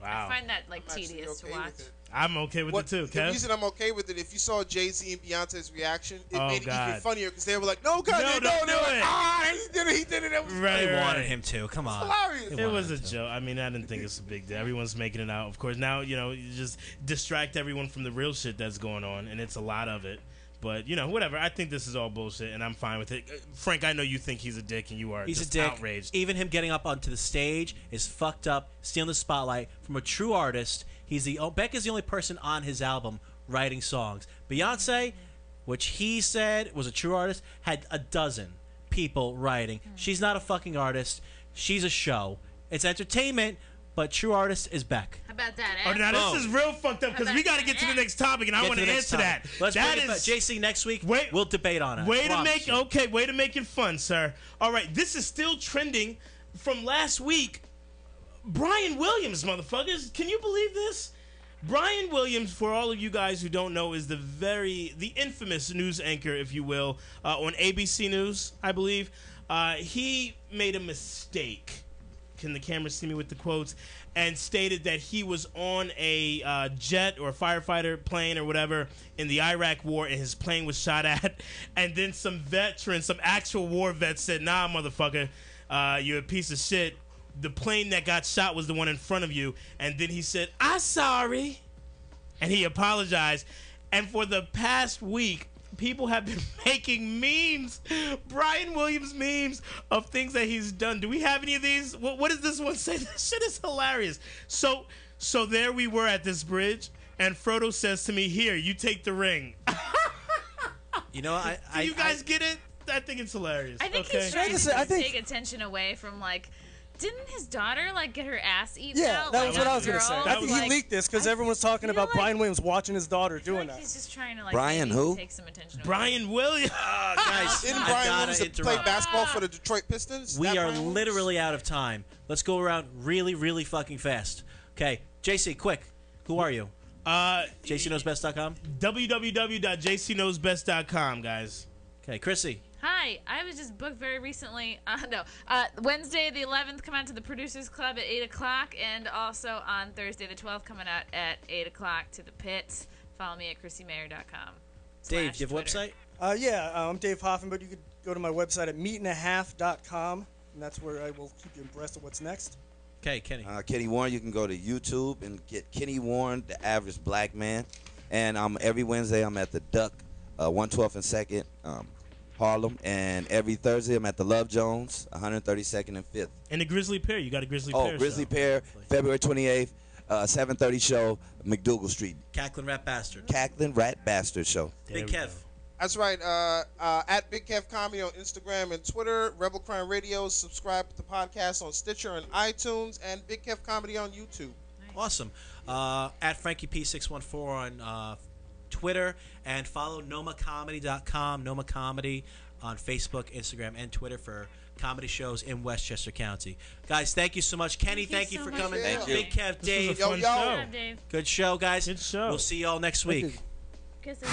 C: Wow.
D: I find that like
F: I'm actually
D: tedious
F: okay
D: to watch.
F: with it.
C: I'm okay with it too,
F: The
C: Kev.
F: reason I'm okay with it, if you saw Jay-Z and Beyonce's reaction, it
C: Oh,
F: made it
C: God.
F: even funnier because they were like, "No, God,
C: No,
F: no,
C: don't
F: they
C: do
F: were like,
C: it.
F: ah, he did it. That was
C: Right,
B: They
C: right.
B: wanted him to. Come on.
F: hilarious."
B: They
C: It was a
B: wanted him to.
C: joke. I mean, I didn't think it's a big deal. Everyone's making it out. Of course, now, you just distract everyone from the real shit that's going on, and it's a lot of it. But, whatever. I think this is all bullshit, and I'm fine with it. Frank, I know you think he's a dick, and you are
B: He's
C: just
B: a dick.
C: outraged.
B: Even him getting up onto the stage is fucked up, stealing the spotlight from a true artist. Beck is the only person on his album writing songs. Beyonce, which he said was a true artist, had a dozen people writing. She's not a fucking artist. She's a show. It's entertainment, but true artist is Beck.
D: How about that?
C: Oh, now
B: Boom.
C: this is real fucked up because we got to get to the next topic, and I want to answer that.
B: Let's
C: That
B: bring it back.
C: is
B: JC, next week, we'll debate on it.
C: way to
B: Promise
C: make
B: you.
C: way to make it fun, sir. All right, this is still trending from last week. Brian Williams, motherfuckers, can you believe this? Brian Williams, for all of you guys who don't know, is the infamous news anchor, if you will, on ABC News, I believe. He made a mistake. Can the camera see me with the quotes? And stated that he was on a jet or a firefighter plane or whatever in the Iraq war, and his plane was shot at. And then some actual war vets said, "Nah, motherfucker, you're a piece of shit. the plane that got shot was the one in front of you, and then he said, "I'm sorry," and he apologized. And for the past week, people have been making memes, Brian Williams memes of things that he's done. Do we have any of these? What does this one say? This shit is hilarious. So there we were at this bridge, and Frodo says to me, "Here, you take the ring."
B: You know,
C: Do you guys get it? I think it's hilarious.
D: I think he's trying to take attention away from, like, didn't his daughter, like, get her ass eaten
T: Yeah,
D: out?
T: that
D: like,
T: was what I was
D: going
T: gonna
D: to
T: say. I think he leaked this because everyone was talking about Brian Williams watching his daughter doing that.
D: He's just trying to, like,
Q: Brian
D: maybe
Q: who?
D: take some attention away.
C: Brian Williams.
B: Guys,
F: Didn't
B: I
F: Brian
B: gotta
F: Williams play
B: interrupt.
F: basketball for the Detroit Pistons?
B: We
F: That
B: are
F: Brian Williams?
B: literally out of time. Let's go around really, really fucking fast. Okay, JC, quick. Who are you? JCKnowsBest.com?
C: www.jcknowsbest.com, guys.
B: Okay, Chrissy.
D: Hi, I was just booked very recently. Wednesday the 11th, come out to the Producers Club at 8 o'clock, and also on Thursday the 12th, coming out at 8 o'clock to the Pit. Follow me at chrissymayer.com.
B: Dave, do you have a website?
T: I'm Dave Hoffman, but you could go to my website at meetandahhalf.com, and that's where I will keep you abreast of what's next.
B: Okay, Kenny.
Q: Kenny Warren, you can go to YouTube and get Kenny Warren, the average black man. And every Wednesday I'm at the Duck, 112th and 2nd, Harlem. And every Thursday I'm at the Love Jones, 132nd and 5th.
C: And the Grizzly Pear. You got a Grizzly Pear.
Q: Oh, Grizzly Pear, February 28th, 7:30 show, McDougal Street.
B: Cackling Rat Bastard.
Q: Cackling Rat Bastard show.
B: Big Kev.
F: That's right. At Big Kev Comedy on Instagram and Twitter. Rebel Crime Radio. Subscribe to the podcast on Stitcher and iTunes. And Big Kev Comedy on YouTube.
B: Awesome. At FrankieP614 on Twitter. And follow nomacomedy.com, Noma Comedy on Facebook, Instagram, and Twitter for comedy shows in Westchester County. Guys, thank you so much. Kenny, thank you for coming.
Q: Thank you.
B: Big Kev, Dave.
C: This was a fun show.
D: Dave.
B: Good show, guys.
C: Good show.
B: We'll see you all next week.
D: Kisses.